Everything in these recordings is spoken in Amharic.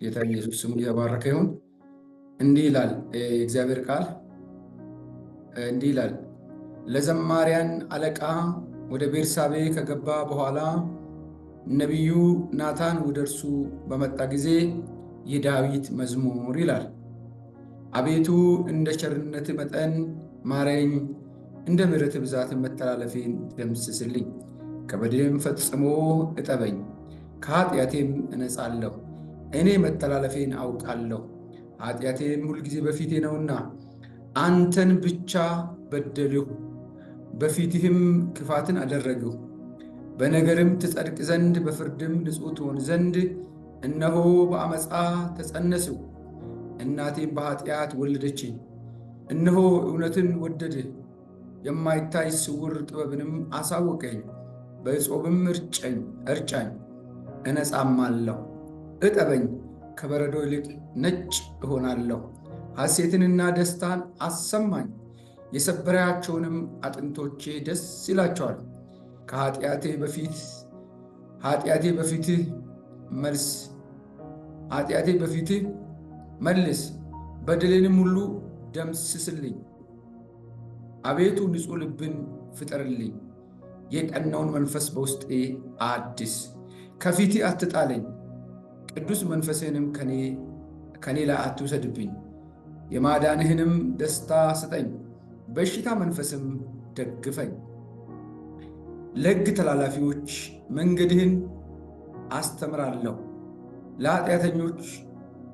ጌታ ኢየሱስ ስሙ የተባረከ ይሁን። እንዲህ ይላል የእግዚአብሔር ቃል፣ እንዲህ ይላል። ለዘማሪያን አለቃ ወደ ቤርሳቤ ከገባ በኋላ ነቢዩ ናታን ወደ እርሱ በመጣ ጊዜ የዳዊት መዝሙር ይላል። አቤቱ እንደ ቸርነት መጠን ማረኝ፣ እንደ ምሕረት ብዛት መተላለፌን ደምስስልኝ። ከበደሌም ፈጽሞ እጠበኝ፣ ከኃጢአቴም እነጻለሁ። እኔ መተላለፌን አውቃለሁ፣ ኃጢአቴም ሁልጊዜ በፊቴ ነውና። አንተን ብቻ በደልሁ፣ በፊትህም ክፋትን አደረግሁ። በነገርም ትጸድቅ ዘንድ በፍርድም ንጹሕ ትሆን ዘንድ እነሆ በአመፃ ተጸነስሁ፣ እናቴም በኃጢአት ወለደችኝ። እነሆ እውነትን ወደድህ፣ የማይታይ ስውር ጥበብንም አሳወቀኝ። በእጾብም እርጫኝ፣ እነጻማለሁ። እጠበኝ፣ ከበረዶ ይልቅ ነጭ እሆናለሁ። ሐሴትንና ደስታን አሰማኝ፣ የሰበራቸውንም አጥንቶቼ ደስ ይላቸዋል። ከኃጢአቴ በፊትህ መልስ፣ በደሌንም ሁሉ ደምስስልኝ። አቤቱ ንጹሕ ልብን ፍጠርልኝ፣ የቀናውን መንፈስ በውስጤ አድስ። ከፊትህ አትጣለኝ፣ ቅዱስ መንፈስህንም ከኔ ላይ አትውሰድብኝ። የማዳንህንም ደስታ ስጠኝ፣ በሽታ መንፈስም ደግፈኝ። ለሕግ ተላላፊዎች መንገድህን አስተምራለሁ፣ ለኃጢአተኞች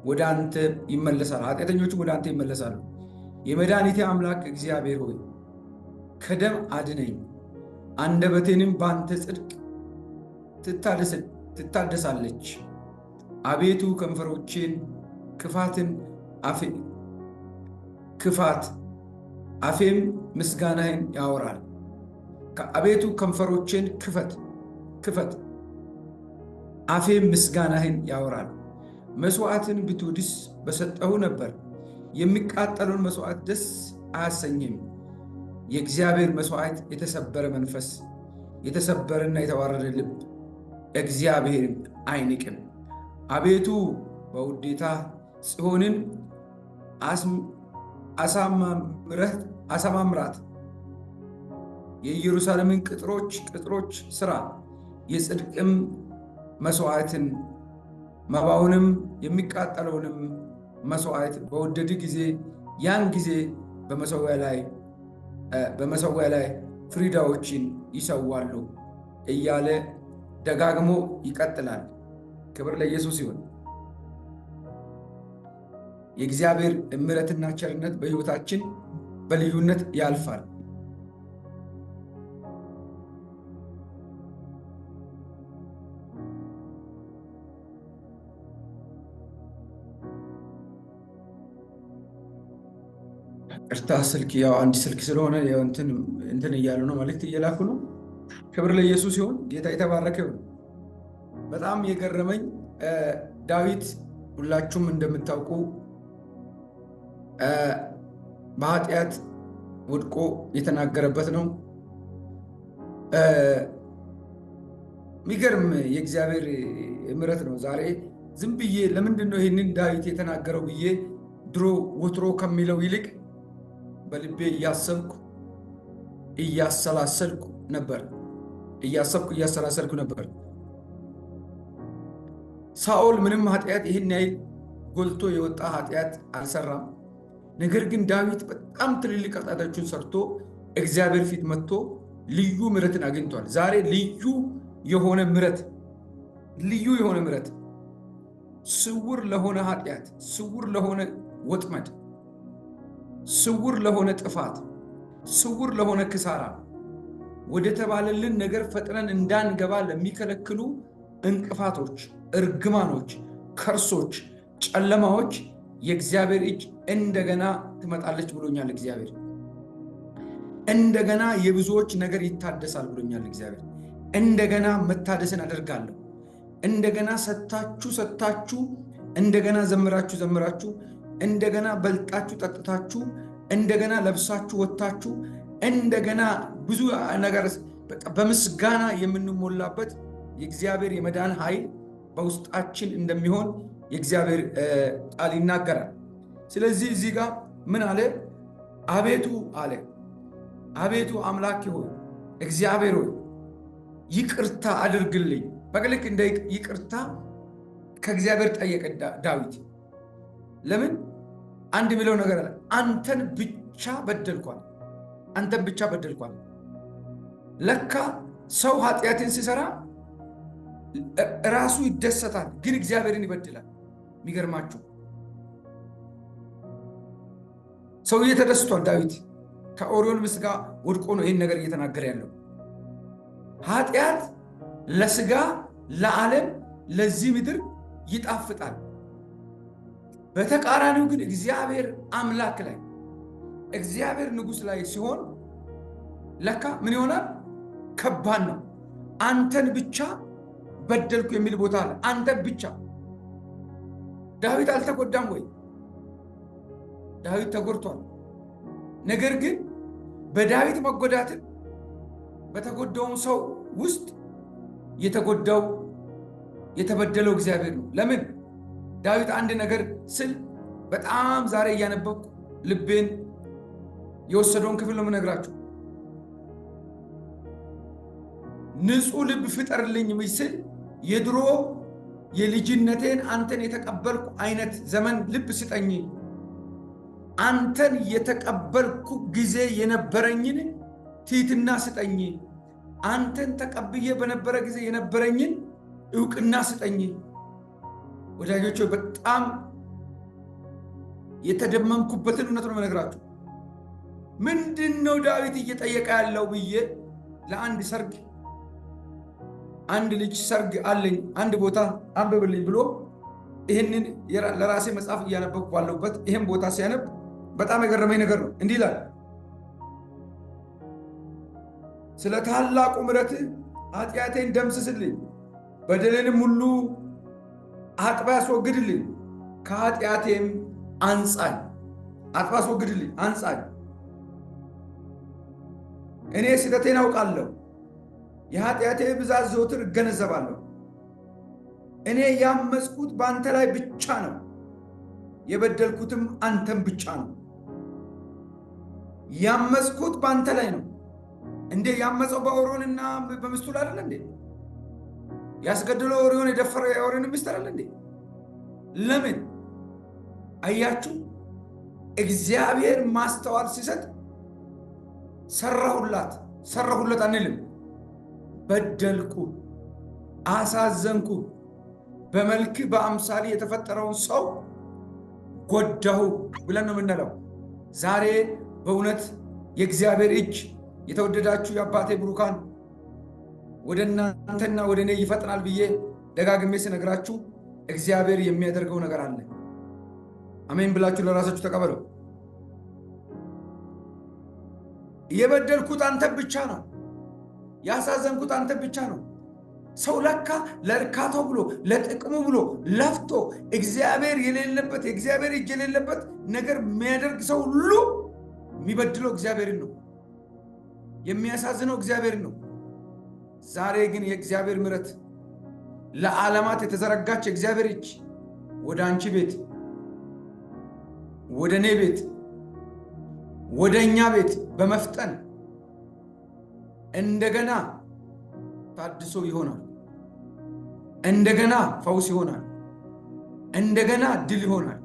ወደ አንተ ይመለሳሉ። የመድኃኒቴ አምላክ እግዚአብሔር ሆይ ከደም አድነኝ፣ አንደበቴንም በአንተ ጽድቅ ትታደሳለች። አቤቱ ከንፈሮቼን አፌም ምስጋናህን ያወራል። አቤቱ ከንፈሮቼን ክፈት፣ አፌም ምስጋናህን ያወራል። መሥዋዕትን ብትወድስ በሰጠሁ ነበር፣ የሚቃጠለውን መሥዋዕት ደስ አያሰኝም። የእግዚአብሔር መሥዋዕት የተሰበረ መንፈስ፣ የተሰበረና የተዋረደ ልብ እግዚአብሔር አይንቅም። አቤቱ በውዴታ ጽዮንን አሳማምራት፣ የኢየሩሳሌምን ቅጥሮች ሥራ። የጽድቅም መሥዋዕትን መባውንም የሚቃጠለውንም መሥዋዕት በወደድ ጊዜ ያን ጊዜ በመሠዊያ ላይ ፍሪዳዎችን ይሰዋሉ እያለ ደጋግሞ ይቀጥላል። ክብር ለኢየሱስ ይሁን። የእግዚአብሔር ምሕረትና ቸርነት በሕይወታችን በልዩነት ያልፋል። ቅርታ ስልክ አንድ ስልክ ስለሆነ እንትን እያሉ ነው፣ መልእክት እየላኩ ነው። ክብር ለኢየሱስ ይሁን። ጌታ የተባረከ ይሁን። በጣም የገረመኝ ዳዊት ሁላችሁም እንደምታውቁ በኃጢአት ወድቆ የተናገረበት ነው። የሚገርም የእግዚአብሔር ምሕረት ነው። ዛሬ ዝም ብዬ ለምንድን ነው ይህንን ዳዊት የተናገረው ብዬ ወትሮ ከሚለው ይልቅ በልቤ እያሰላሰልኩ ነበር። ሳኦል ምንም ኃጢአት ይህን ያህል ጎልቶ የወጣ ኃጢአት አልሰራም። ነገር ግን ዳዊት በጣም ትልልቅ ኃጢአቶችን ሰርቶ እግዚአብሔር ፊት መጥቶ ልዩ ምሕረትን አግኝቷል። ዛሬ ልዩ የሆነ ምሕረት ስውር ለሆነ ኃጢአት፣ ስውር ለሆነ ወጥመድ፣ ስውር ለሆነ ጥፋት፣ ስውር ለሆነ ክሳራ፣ ወደ ተባለልን ነገር ፈጥነን እንዳንገባ ለሚከለክሉ እንቅፋቶች፣ እርግማኖች፣ ከርሶች፣ ጨለማዎች የእግዚአብሔር እጅ እንደገና ትመጣለች ብሎኛል። እግዚአብሔር እንደገና የብዙዎች ነገር ይታደሳል ብሎኛል። እግዚአብሔር እንደገና መታደስን አደርጋለሁ። እንደገና ሰጥታችሁ እንደገና ዘምራችሁ እንደገና በልጣችሁ ጠጥታችሁ እንደገና ለብሳችሁ ወጥታችሁ እንደገና ብዙ ነገር በምስጋና የምንሞላበት የእግዚአብሔር የመዳን ኃይል በውስጣችን እንደሚሆን የእግዚአብሔር ቃል ይናገራል። ስለዚህ እዚህ ጋር ምን አለ? አቤቱ አለ፣ አቤቱ አምላክ ሆይ እግዚአብሔር ሆይ ይቅርታ አድርግልኝ። በቅልቅ እንደ ይቅርታ ከእግዚአብሔር ጠየቀ ዳዊት። ለምን? አንድ የሚለው ነገር አለ። አንተን ብቻ በደልኳል፣ አንተን ብቻ በደልኳል። ለካ ሰው ኃጢአትን ሲሰራ ራሱ ይደሰታል፣ ግን እግዚአብሔርን ይበድላል። የሚገርማችሁ ሰውዬ ተደስቷል። ዳዊት ከኦሪዮን ምስት ጋር ወድቆ ነው ይህን ነገር እየተናገረ ያለው። ኃጢአት ለስጋ ለዓለም ለዚህ ምድር ይጣፍጣል። በተቃራኒው ግን እግዚአብሔር አምላክ ላይ እግዚአብሔር ንጉሥ ላይ ሲሆን ለካ ምን ይሆናል? ከባድ ነው። አንተን ብቻ በደልኩ የሚል ቦታ አለ። አንተን ብቻ። ዳዊት አልተጎዳም ወይ? ዳዊት ተጎድቷል። ነገር ግን በዳዊት መጎዳትን በተጎዳውም ሰው ውስጥ የተጎዳው የተበደለው እግዚአብሔር ነው። ለምን? ዳዊት አንድ ነገር ስል በጣም ዛሬ እያነበብኩ ልቤን የወሰደውን ክፍል ነው የምነግራችሁ። ንጹሕ ልብ ፍጠርልኝ ስል የድሮ የልጅነቴን አንተን የተቀበልኩ አይነት ዘመን ልብ ስጠኝ። አንተን የተቀበልኩ ጊዜ የነበረኝን ትሕትና ስጠኝ። አንተን ተቀብዬ በነበረ ጊዜ የነበረኝን ዕውቅና ስጠኝ። ወዳጆች በጣም የተደመምኩበትን እውነት ነው የምነግራችሁ። ምንድን ነው ዳዊት እየጠየቀ ያለው ብዬ ለአንድ ሰርግ አንድ ልጅ ሰርግ አለኝ አንድ ቦታ አንብብልኝ ብሎ ይህንን ለራሴ መጽሐፍ እያነበብኩ ባለሁበት ይህን ቦታ ሲያነብ በጣም የገረመኝ ነገር ነው። እንዲህ ይላል፣ ስለ ታላቁ ምሕረትህ ኃጢአቴን ደምስስልኝ፣ በደሌንም ሁሉ አጥበህ አስወግድልኝ፣ ከኃጢአቴም አንጻኝ። አጥበህ አስወግድልኝ፣ አንጻኝ። እኔ ስህተቴን አውቃለሁ፣ የኃጢአቴ ብዛት ዘወትር እገነዘባለሁ። እኔ ያመፅኩት በአንተ ላይ ብቻ ነው፣ የበደልኩትም አንተን ብቻ ነው። ያመፅኩት በአንተ ላይ ነው። እንዴ ያመፀው በኦሪዮንና በሚስቱ ላይ አይደል እንዴ? ያስገደለው ኦሪዮን የደፈረው የኦሪዮን ሚስት አይደል እንዴ? ለምን? አያችሁ፣ እግዚአብሔር ማስተዋል ሲሰጥ ሰራሁለት አንልም። በደልኩ፣ አሳዘንኩ፣ በመልክ በአምሳሌ የተፈጠረውን ሰው ጎዳሁ ብለን ነው የምንለው። ዛሬ በእውነት የእግዚአብሔር እጅ የተወደዳችሁ የአባቴ ብሩካን ወደ እናንተና ወደ እኔ ይፈጥናል ብዬ ደጋግሜ ስነግራችሁ እግዚአብሔር የሚያደርገው ነገር አለ። አሜን ብላችሁ ለራሳችሁ ተቀበሉ። የበደልኩት አንተ ብቻ ነው። ያሳዘንኩት አንተ ብቻ ነው። ሰው ለካ ለእርካታው ብሎ ለጥቅሙ ብሎ ለፍቶ እግዚአብሔር የሌለበት የእግዚአብሔር እጅ የሌለበት ነገር የሚያደርግ ሰው ሁሉ የሚበድለው እግዚአብሔርን ነው፣ የሚያሳዝነው እግዚአብሔርን ነው። ዛሬ ግን የእግዚአብሔር ምሕረት ለዓለማት የተዘረጋች የእግዚአብሔር እጅ ወደ አንቺ ቤት፣ ወደ እኔ ቤት፣ ወደ እኛ ቤት በመፍጠን እንደገና ታድሶ ይሆናል። እንደገና ፈውስ ይሆናል። እንደገና ድል ይሆናል።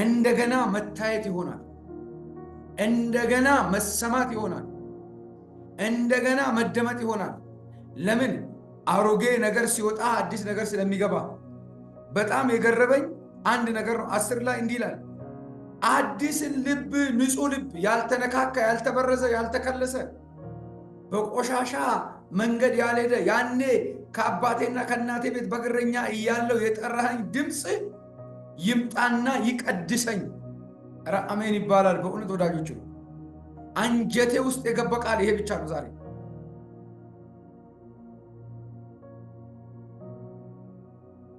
እንደገና መታየት ይሆናል። እንደገና መሰማት ይሆናል። እንደገና መደመጥ ይሆናል። ለምን? አሮጌ ነገር ሲወጣ አዲስ ነገር ስለሚገባ። በጣም የገረበኝ አንድ ነገር ነው። 10 ላይ እንዲህ ይላል፣ አዲስ ልብ፣ ንጹሕ ልብ፣ ያልተነካካ፣ ያልተበረዘ፣ ያልተከለሰ፣ በቆሻሻ መንገድ ያልሄደ፣ ያኔ ከአባቴና ከእናቴ ቤት በግረኛ እያለው የጠራኸኝ ድምፅ ይምጣና ይቀድሰኝ። ኧረ አሜን ይባላል። በእውነት ወዳጆች አንጀቴ ውስጥ የገባ ቃል ይሄ ብቻ ነው። ዛሬ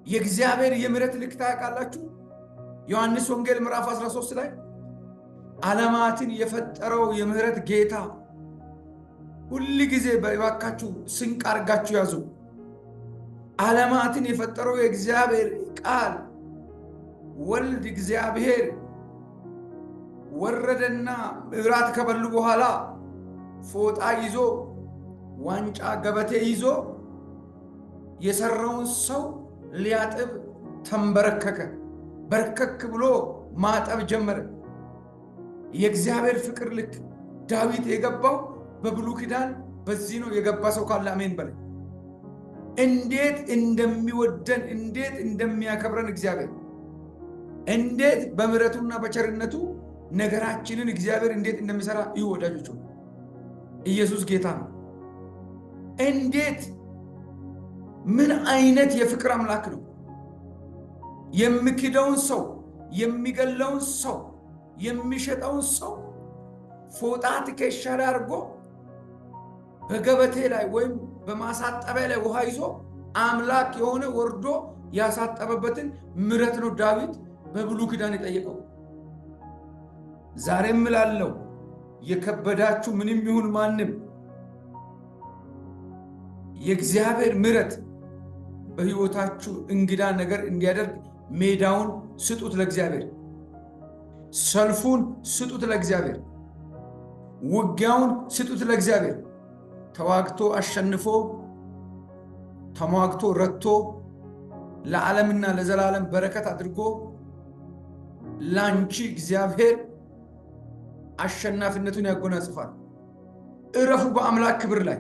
የእግዚአብሔር የምሕረት ልክ ታውቃላችሁ። ዮሐንስ ወንጌል ምዕራፍ 13 ላይ ዓለማትን የፈጠረው የምሕረት ጌታ ሁል ጊዜ በባካችሁ ስንቅ አድርጋችሁ ያዙ። ዓለማትን የፈጠረው የእግዚአብሔር ቃል ወልድ እግዚአብሔር ወረደና እራት ከበሉ በኋላ ፎጣ ይዞ ዋንጫ ገበቴ ይዞ የሰራውን ሰው ሊያጥብ ተንበረከከ። በርከክ ብሎ ማጠብ ጀመረ። የእግዚአብሔር ፍቅር ልክ ዳዊት የገባው በብሉይ ኪዳን በዚህ ነው። የገባ ሰው ካለ አሜን በለ። እንዴት እንደሚወደን እንዴት እንደሚያከብረን እግዚአብሔር እንዴት በምሕረቱና በቸርነቱ ነገራችንን እግዚአብሔር እንዴት እንደሚሰራ እዩ ወዳጆች። ኢየሱስ ጌታ ነው። እንዴት ምን አይነት የፍቅር አምላክ ነው! የሚክደውን ሰው፣ የሚገለውን ሰው፣ የሚሸጠውን ሰው ፎጣ ትከሻ ላይ አድርጎ በገበቴ ላይ ወይም በማሳጠቢያ ላይ ውሃ ይዞ አምላክ የሆነ ወርዶ ያሳጠበበትን ምሕረት ነው ዳዊት በብሉይ ኪዳን የጠየቀው። ዛሬም እላለሁ የከበዳችሁ ምንም ይሁን ማንም የእግዚአብሔር ምሕረት በሕይወታችሁ እንግዳ ነገር እንዲያደርግ ሜዳውን ስጡት ለእግዚአብሔር። ሰልፉን ስጡት ለእግዚአብሔር። ውጊያውን ስጡት ለእግዚአብሔር። ተዋግቶ አሸንፎ ተሟግቶ ረድቶ ለዓለምና ለዘላለም በረከት አድርጎ ላንቺ እግዚአብሔር አሸናፊነቱን ያጎናጽፋል። እረፉ በአምላክ ክብር ላይ፣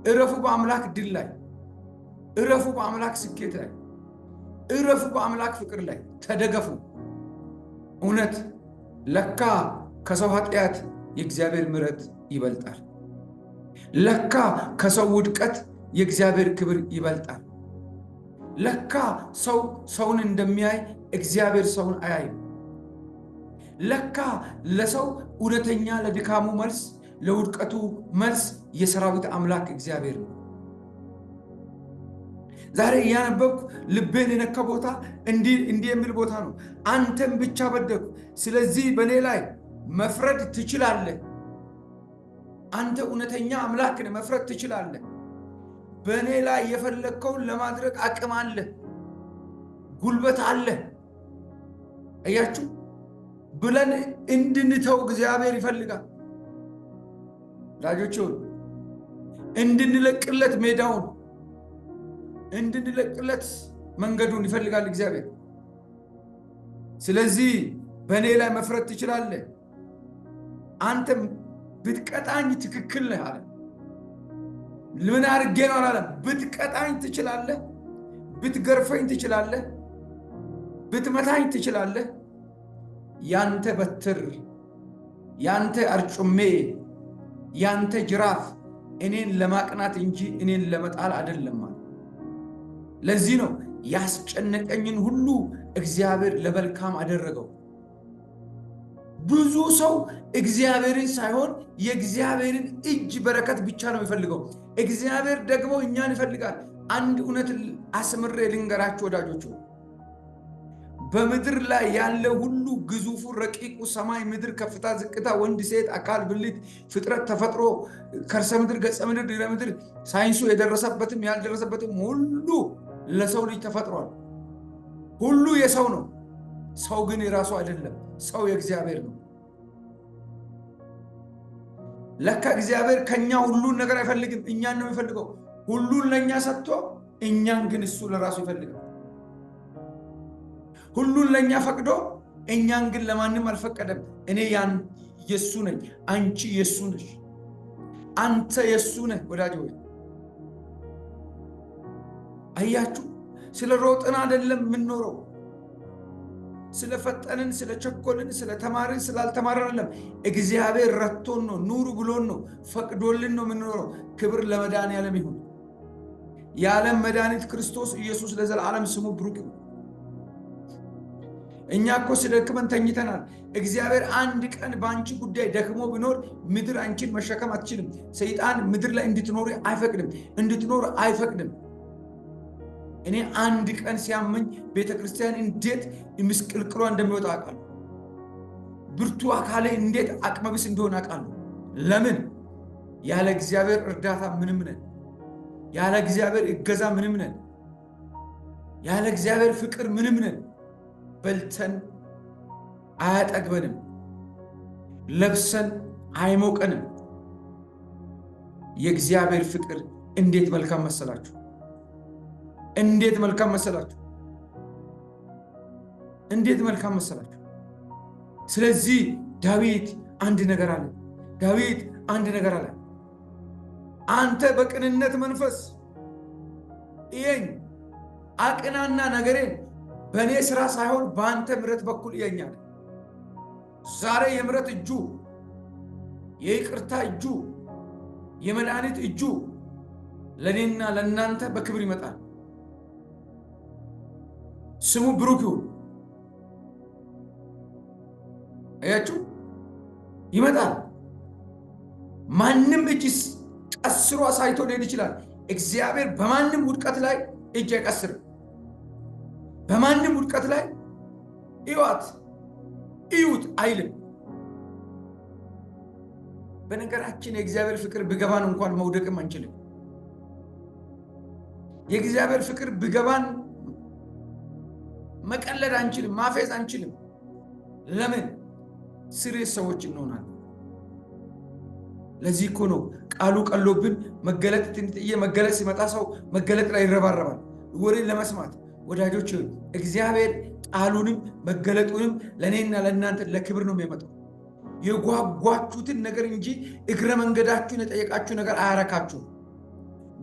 እረፉ በአምላክ ድል ላይ፣ እረፉ በአምላክ ስኬት ላይ፣ እረፉ በአምላክ ፍቅር ላይ ተደገፉ። እውነት ለካ ከሰው ኃጢአት የእግዚአብሔር ምሕረት ይበልጣል። ለካ ከሰው ውድቀት የእግዚአብሔር ክብር ይበልጣል። ለካ ሰው ሰውን እንደሚያይ እግዚአብሔር ሰውን አያይም። ለካ ለሰው እውነተኛ ለድካሙ መልስ፣ ለውድቀቱ መልስ የሰራዊት አምላክ እግዚአብሔር ነው። ዛሬ እያነበብኩ ልቤን የነካ ቦታ እንዲህ የሚል ቦታ ነው። አንተም ብቻ በደልኩ፣ ስለዚህ በእኔ ላይ መፍረድ ትችላለህ። አንተ እውነተኛ አምላክ ነህ፣ መፍረድ ትችላለህ። በእኔ ላይ የፈለግከውን ለማድረግ አቅም አለ፣ ጉልበት አለ። እያችሁ ብለን እንድንተው እግዚአብሔር ይፈልጋል። ዳጆች እንድንለቅለት ሜዳውን እንድንለቅለት መንገዱን ይፈልጋል እግዚአብሔር። ስለዚህ በእኔ ላይ መፍረድ ትችላለህ። አንተም ብትቀጣኝ ትክክል ነህ አለ። ምን አድርጌ ነው አላለም። ብትቀጣኝ ትችላለህ፣ ብትገርፈኝ ትችላለህ፣ ብትመታኝ ትችላለህ። ያንተ በትር፣ ያንተ አርጩሜ፣ ያንተ ጅራፍ እኔን ለማቅናት እንጂ እኔን ለመጣል አይደለም ማለት። ለዚህ ነው ያስጨነቀኝን ሁሉ እግዚአብሔር ለመልካም አደረገው። ብዙ ሰው እግዚአብሔርን ሳይሆን የእግዚአብሔርን እጅ በረከት ብቻ ነው የሚፈልገው። እግዚአብሔር ደግሞ እኛን ይፈልጋል። አንድ እውነት አስምሬ ልንገራችሁ ወዳጆቹ፣ በምድር ላይ ያለ ሁሉ ግዙፉ፣ ረቂቁ፣ ሰማይ ምድር፣ ከፍታ ዝቅታ፣ ወንድ ሴት፣ አካል ብልት፣ ፍጥረት፣ ተፈጥሮ፣ ከርሰ ምድር፣ ገጸ ምድር፣ ድረ ምድር፣ ሳይንሱ የደረሰበትም ያልደረሰበትም ሁሉ ለሰው ልጅ ተፈጥሯል። ሁሉ የሰው ነው። ሰው ግን የራሱ አይደለም። ሰው የእግዚአብሔር ነው። ለካ እግዚአብሔር ከኛ ሁሉን ነገር አይፈልግም፣ እኛን ነው የሚፈልገው። ሁሉን ለኛ ሰጥቶ እኛን ግን እሱ ለራሱ ይፈልጋል። ሁሉን ለኛ ፈቅዶ እኛን ግን ለማንም አልፈቀደም። እኔ የሱ ነኝ፣ አንቺ የሱ ነሽ፣ አንተ የሱ ነህ። ወዳጅ ሆይ አያችሁ፣ ስለ ሮጥን አይደለም የምንኖረው፣ ስለ ፈጠንን፣ ስለ ቸኮልን፣ ስለ ተማርን፣ ስላልተማርን አይደለም። እግዚአብሔር ረቶን ነው፣ ኑሩ ብሎን ነው፣ ፈቅዶልን ነው የምንኖረው። ክብር ለመድኃኔዓለም ይሁን። የዓለም መድኃኒት ክርስቶስ ኢየሱስ ለዘላለም ስሙ ብሩክ ይሁን። እኛ እኮ ሲደክመን ተኝተናል። እግዚአብሔር አንድ ቀን በአንቺ ጉዳይ ደክሞ ቢኖር ምድር አንቺን መሸከም አትችልም። ሰይጣን ምድር ላይ እንድትኖር አይፈቅድም። እኔ አንድ ቀን ሲያመኝ ቤተክርስቲያን እንዴት ምስቅልቅሏ እንደሚወጣ አውቃለሁ። ብርቱ አካሌ እንዴት አቅመቢስ እንደሆነ አውቃለሁ። ለምን? ያለ እግዚአብሔር እርዳታ ምንም ነን። ያለ እግዚአብሔር እገዛ ምንም ነን። ያለ እግዚአብሔር ፍቅር ምንም ነን። በልተን አያጠግበንም፣ ለብሰን አይሞቀንም። የእግዚአብሔር ፍቅር እንዴት መልካም መሰላችሁ! እንዴት መልካም መሰላችሁ! እንዴት መልካም መሰላችሁ! ስለዚህ ዳዊት አንድ ነገር አለ። ዳዊት አንድ ነገር አለ። አንተ በቅንነት መንፈስ እየኝ፣ አቅናና ነገሬን በእኔ ሥራ ሳይሆን በአንተ ምሕረት በኩል እየኛል። ዛሬ የምሕረት እጁ፣ የይቅርታ እጁ፣ የመድኃኒት እጁ ለእኔና ለእናንተ በክብር ይመጣል። ስሙ ብሩክ ይሁን። አያችሁ፣ ይመጣል። ማንም እጅ ቀስሮ አሳይቶ ሊሄድ ይችላል። እግዚአብሔር በማንም ውድቀት ላይ እጅ አይቀስርም። በማንም ውድቀት ላይ እዩት እዩት አይልም። በነገራችን የእግዚአብሔር ፍቅር ቢገባን እንኳን መውደቅም አንችልም። የእግዚአብሔር ፍቅር ቢገባን መቀለድ አንችልም፣ ማፌዝ አንችልም። ለምን? ሲሪየስ ሰዎች እንሆናለን። ለዚህ እኮ ነው ቃሉ ቀሎብን መገለጥ ትንጥዬ መገለጥ ሲመጣ ሰው መገለጥ ላይ ይረባረባል ወሬን ለመስማት። ወዳጆች እግዚአብሔር ቃሉንም መገለጡንም ለእኔና ለእናንተ ለክብር ነው የሚያመጣው። የጓጓችሁትን ነገር እንጂ እግረ መንገዳችሁን የጠየቃችሁ ነገር አያረካችሁ።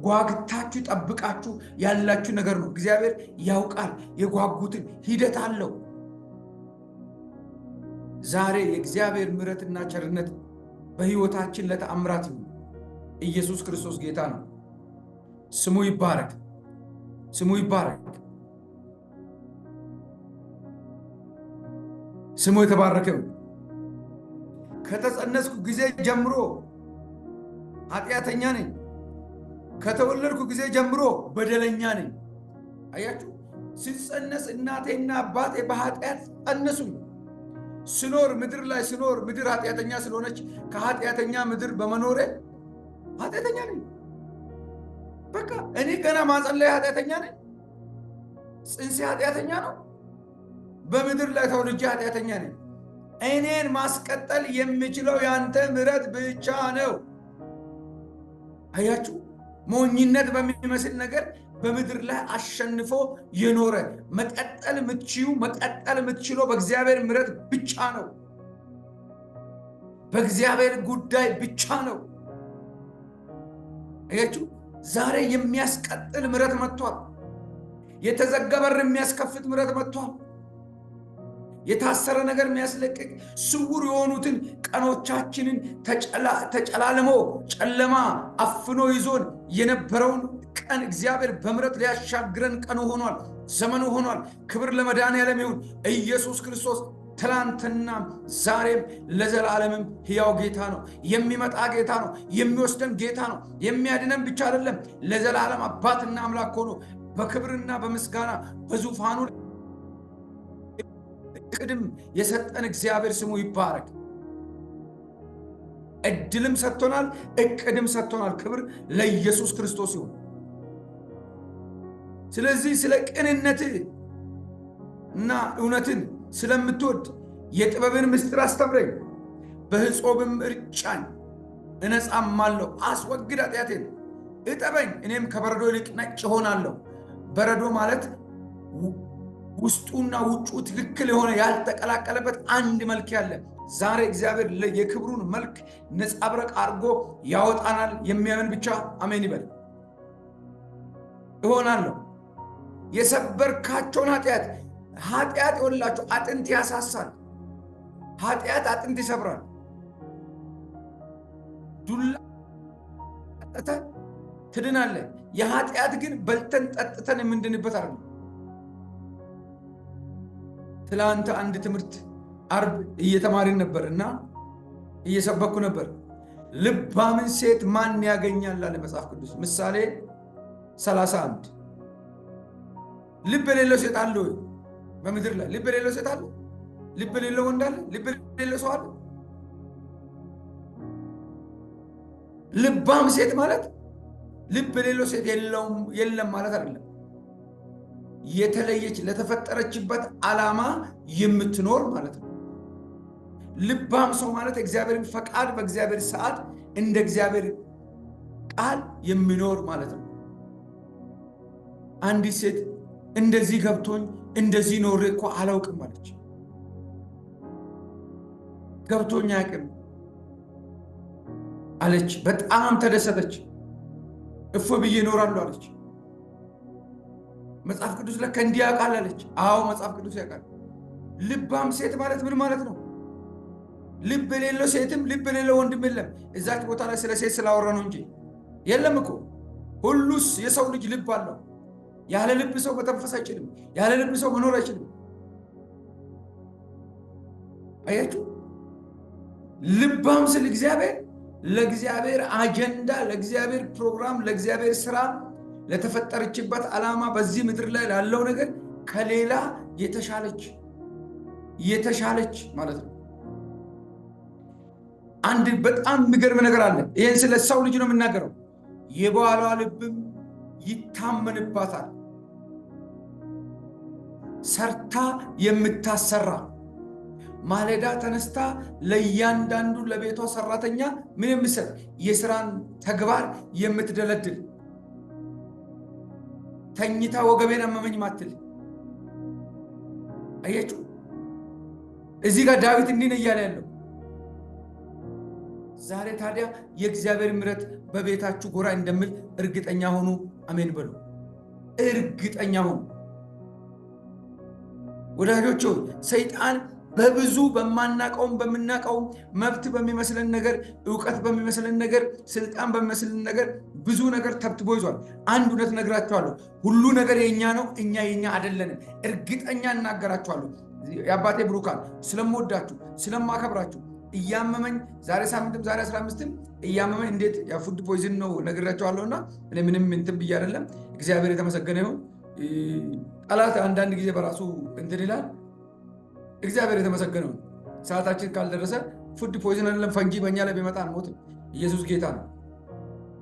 ጓግታችሁ ጠብቃችሁ ያላችሁ ነገር ነው። እግዚአብሔር ያውቃል የጓጉትን ሂደት አለው። ዛሬ የእግዚአብሔር ምሕረትና ቸርነት በሕይወታችን ለተአምራት ነው። ኢየሱስ ክርስቶስ ጌታ ነው። ስሙ ይባረክ፣ ስሙ ይባረክ፣ ስሙ የተባረከ ነው። ከተጸነስኩ ጊዜ ጀምሮ ኃጢአተኛ ነኝ፣ ከተወለድኩ ጊዜ ጀምሮ በደለኛ ነኝ። አያችሁ፣ ሲጸነስ እናቴና አባቴ በኃጢአት ጸነሱኝ። ስኖር ምድር ላይ ስኖር ምድር ኃጢአተኛ ስለሆነች ከኃጢአተኛ ምድር በመኖሬ ኃጢአተኛ ነኝ። በቃ እኔ ገና ማጸን ላይ ኃጢአተኛ ነኝ። ጽንሴ ኃጢአተኛ ነው። በምድር ላይ ተወልጄ ኃጢአተኛ ነኝ። እኔን ማስቀጠል የሚችለው ያንተ ምሕረት ብቻ ነው። አያችሁ፣ ሞኝነት በሚመስል ነገር በምድር ላይ አሸንፎ የኖረ መቀጠል የምትችለው በእግዚአብሔር ምሕረት ብቻ ነው። በእግዚአብሔር ጉዳይ ብቻ ነው። አያችሁ፣ ዛሬ የሚያስቀጥል ምሕረት መጥቷል። የተዘጋ በር የሚያስከፍት ምሕረት መጥቷል። የታሰረ ነገር የሚያስለቅቅ ስውር የሆኑትን ቀኖቻችንን ተጨላልሞ ጨለማ አፍኖ ይዞን የነበረውን ቀን እግዚአብሔር በምሕረት ሊያሻግረን ቀኑ ሆኗል፣ ዘመኑ ሆኗል። ክብር ለመድኃኔዓለም ይሁን። ኢየሱስ ክርስቶስ ትላንትና ዛሬም ለዘላለምም ሕያው ጌታ ነው። የሚመጣ ጌታ ነው። የሚወስደን ጌታ ነው። የሚያድነን ብቻ አይደለም፣ ለዘላለም አባትና አምላክ ሆኖ በክብርና በምስጋና በዙፋኑ እቅድም የሰጠን እግዚአብሔር ስሙ ይባረክ። እድልም ሰጥቶናል፣ እቅድም ሰጥቶናል። ክብር ለኢየሱስ ክርስቶስ ይሁን። ስለዚህ ስለ ቅንነት እና እውነትን ስለምትወድ የጥበብን ምስጢር አስተምረኝ፣ በሕጾብም እርጫኝ እነጻማለሁ። አስወግድ ኃጢአቴን፣ እጠበኝ፣ እኔም ከበረዶ ይልቅ ነጭ እሆናለሁ። በረዶ ማለት ውስጡና ውጩ ትክክል የሆነ ያልተቀላቀለበት አንድ መልክ ያለ። ዛሬ እግዚአብሔር የክብሩን መልክ ነጸብራቅ አድርጎ ያወጣናል። የሚያምን ብቻ አሜን ይበል። እሆናለሁ። የሰበርካቸውን ኃጢአት ይወላችሁ አጥንት ያሳሳል። ኃጢአት አጥንት ይሰብራል። ዱላ ጠጥተህ ትድናለህ። የኃጢአት ግን በልተን ጠጥተን የምንድንበት አይደለም። ትላንት አንድ ትምህርት አርብ እየተማሪን ነበር እና እየሰበኩ ነበር። ልባምን ሴት ማን ያገኛል አለ መጽሐፍ ቅዱስ። ምሳሌ 31 ልብ የሌለው ሴት አለ ወይ? በምድር ላይ ልብ የሌለው ሴት አለ? ልብ የሌለው ወንድ አለ? ልብ የሌለው ሰው አለ? ልባም ሴት ማለት ልብ የሌለው ሴት የለም ማለት አይደለም። የተለየች ለተፈጠረችበት ዓላማ የምትኖር ማለት ነው። ልባም ሰው ማለት እግዚአብሔርን ፈቃድ በእግዚአብሔር ሰዓት እንደ እግዚአብሔር ቃል የሚኖር ማለት ነው። አንዲት ሴት እንደዚህ ገብቶኝ እንደዚህ ኖሬ እኮ አላውቅም አለች። ገብቶኝ አያውቅም አለች። በጣም ተደሰተች። እፎ ብዬ እኖራለሁ አለች። መጽሐፍ ቅዱስ ለካ እንዲህ ያውቃል አለች። አዎ መጽሐፍ ቅዱስ ያውቃል። ልባም ሴት ማለት ምን ማለት ነው? ልብ የሌለው ሴትም ልብ የሌለው ወንድም የለም። እዛች ቦታ ላይ ስለ ሴት ስላወራ ነው እንጂ የለም እኮ። ሁሉስ የሰው ልጅ ልብ አለው። ያለ ልብ ሰው መተንፈስ አይችልም። ያለ ልብ ሰው መኖር አይችልም። አያችሁ? ልባም ስል እግዚአብሔር ለእግዚአብሔር አጀንዳ፣ ለእግዚአብሔር ፕሮግራም፣ ለእግዚአብሔር ስራ፣ ለተፈጠረችበት ዓላማ በዚህ ምድር ላይ ላለው ነገር ከሌላ የተሻለች ማለት ነው። አንድ በጣም የሚገርም ነገር አለ። ይህን ስለ ሰው ልጅ ነው የምናገረው። የባሏ ልብም ይታመንባታል። ሰርታ የምታሰራ ማለዳ ተነስታ ለእያንዳንዱ ለቤቷ ሰራተኛ ምን የምትሰጥ የስራን ተግባር የምትደለድል፣ ተኝታ ወገቤን አመመኝ ማትል። አያችሁ? እዚህ ጋር ዳዊት እንዲህ ነው እያለ ያለው። ዛሬ ታዲያ የእግዚአብሔር ምሕረት በቤታችሁ ጎራ እንደሚል እርግጠኛ ሆኑ። አሜን በሉ። እርግጠኛ ሆኑ ወዳጆች። ሰይጣን በብዙ በማናቀውም በምናቀውም መብት በሚመስለን ነገር፣ ዕውቀት በሚመስለን ነገር፣ ስልጣን በሚመስለን ነገር ብዙ ነገር ተብትቦ ይዟል። አንድ እውነት ነግራችኋለሁ። ሁሉ ነገር የኛ ነው፣ እኛ የኛ አይደለንም። እርግጠኛ እናገራችኋለሁ። የአባቴ ብሩካን ስለምወዳችሁ ስለማከብራችሁ እያመመኝ ዛሬ ሳምንትም ዛሬ 15ም እያመመኝ እንዴት ፉድ ፖይዝን ነው ነግራችኋለሁና እኔ ምንም እንትን ብዬ አይደለም። እግዚአብሔር የተመሰገነ ይሁን። ጠላት አንዳንድ ጊዜ በራሱ እንትን ይላል። እግዚአብሔር የተመሰገነው። ሰዓታችን ካልደረሰ ፉድ ፖይዝን አይደለም ፈንጂ በእኛ ላይ ቢመጣ አንሞትም። ኢየሱስ ጌታ ነው።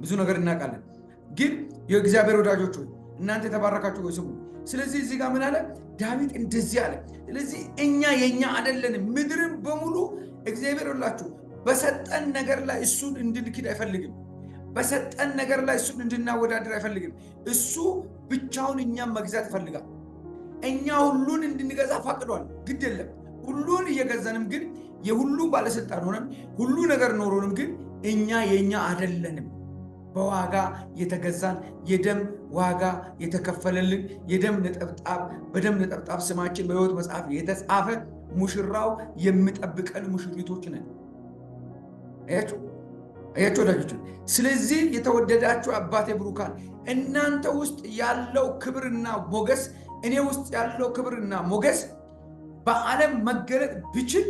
ብዙ ነገር እናውቃለን። ግን የእግዚአብሔር ወዳጆች ሆይ እናንተ የተባረካችሁ ወይ ስሙ። ስለዚህ እዚህ ጋር ምን አለ ዳዊት? እንደዚህ አለ። ስለዚህ እኛ የኛ አይደለንም። ምድርን በሙሉ እግዚአብሔር ሁላችሁ በሰጠን ነገር ላይ እሱን እንድንክድ አይፈልግም። በሰጠን ነገር ላይ እሱን እንድናወዳደር አይፈልግም። እሱ ብቻውን እኛም መግዛት ይፈልጋል። እኛ ሁሉን እንድንገዛ ፈቅዷል። ግድ የለም ሁሉን እየገዛንም ግን የሁሉ ባለስልጣን ሆነን ሁሉ ነገር ኖሮንም ግን እኛ የኛ አይደለንም። በዋጋ የተገዛን የደም ዋጋ የተከፈለልን በደም ነጠብጣብ ስማችን በሕይወት መጽሐፍ የተጻፈ ሙሽራው የሚጠብቀን ሙሽሪቶች ነን። አያችሁ ወዳጆች። ስለዚህ የተወደዳችሁ አባቴ ብሩካን እናንተ ውስጥ ያለው ክብርና ሞገስ፣ እኔ ውስጥ ያለው ክብርና ሞገስ በዓለም መገለጥ ብችል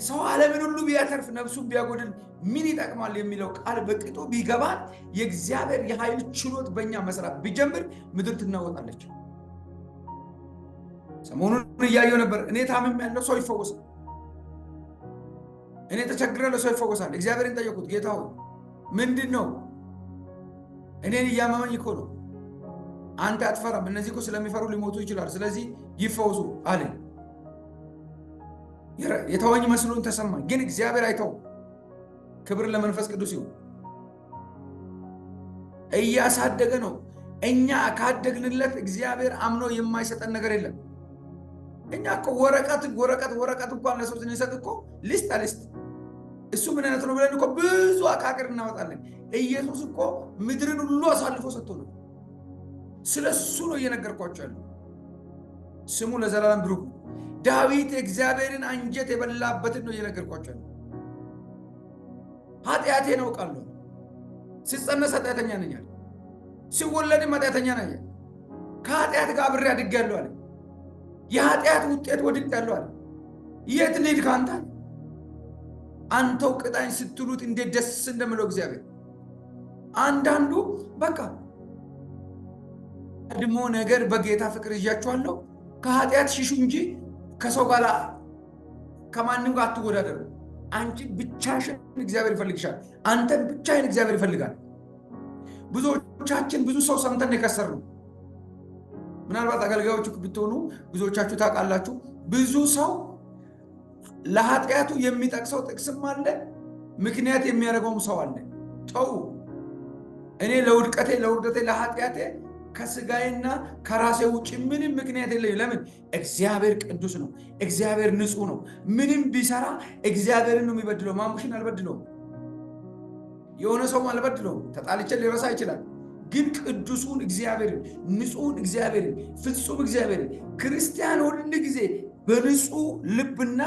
ሰው ዓለምን ሁሉ ቢያተርፍ ነፍሱን ቢያጎድል ምን ይጠቅማል የሚለው ቃል በቅጡ ቢገባን የእግዚአብሔር የኃይል ችሎት በእኛ መስራት ቢጀምር ምድር ትናወጣለች። ሰሞኑን እያየው ነበር። እኔ ታምም ያለው ሰው ይፈወሳል። እኔ ተቸግሬያለሁ፣ ሰው ይፈወሳል። እግዚአብሔርን ጠየቁት፣ ጌታ ሆይ ምንድን ነው? እኔን እያመመኝ እኮ ነው። አንተ አትፈራም። እነዚህ እኮ ስለሚፈሩ ሊሞቱ ይችላል። ስለዚህ ይፈውሱ አለ። የተወኝ መስሎን ተሰማኝ፣ ግን እግዚአብሔር አይተውም። ክብር ለመንፈስ ቅዱስ ይሁን። እያሳደገ ነው። እኛ ካደግንለት እግዚአብሔር አምኖ የማይሰጠን ነገር የለም። እኛ እኮ ወረቀት እንኳን ለሰው ስንሰጥ እኮ ሊስት እሱ ምን አይነት ነው ብለን እኮ ብዙ አቃቅር እናወጣለን። ኢየሱስ እኮ ምድርን ሁሉ አሳልፎ ሰጥቶ ነው። ስለሱ ነው እየነገርኳቸው ያለው። ስሙ ለዘላለም ብሩክ። ዳዊት እግዚአብሔርን አንጀት የበላበትን ነው እየነገርኳቸው ያለው። ኃጢአቴን አውቃለሁ። ሲጸነስ ኃጢአተኛ ነኝ አለ። ሲወለድም ኃጢአተኛ ነኝ። ከኃጢአት ጋር አብሬ አድጌያለሁ አለ። የኃጢአት ውጤት ወድቄያለሁ አለ። የት ልሂድ ከአንተ? አንተው ቅጣኝ ስትሉት እንዴት ደስ እንደምለው እግዚአብሔር። አንዳንዱ በቃ ቀድሞ ነገር በጌታ ፍቅር ይዣችኋለሁ፣ ከኃጢአት ሽሹ እንጂ ከሰው ጋር ከማንም ጋር አትወዳደሩ። አንቺ ብቻሽን እግዚአብሔር ይፈልግሻል። አንተን ብቻህን እግዚአብሔር ይፈልጋል። ብዙዎቻችን ብዙ ሰው ሰምተን የከሰርነው ምናልባት አገልጋዮች ብትሆኑ ብዙዎቻችሁ ታውቃላችሁ። ብዙ ሰው ለኃጢአቱ የሚጠቅሰው ጥቅስም አለ፣ ምክንያት የሚያደርገውም ሰው አለ። ተው፣ እኔ ለውድቀቴ፣ ለውርደቴ፣ ለኃጢአቴ ከስጋዬና ከራሴ ውጭ ምንም ምክንያት የለኝም። ለምን? እግዚአብሔር ቅዱስ ነው። እግዚአብሔር ንጹህ ነው። ምንም ቢሰራ እግዚአብሔርን ነው የሚበድለው። ማሙሽን አልበድለውም፣ የሆነ ሰውም አልበድለውም። ተጣልቼ ሊረሳ ይችላል። ግን ቅዱሱን እግዚአብሔርን፣ ንጹህን እግዚአብሔርን፣ ፍጹም እግዚአብሔርን ክርስቲያን ሁል ጊዜ በንጹህ ልብና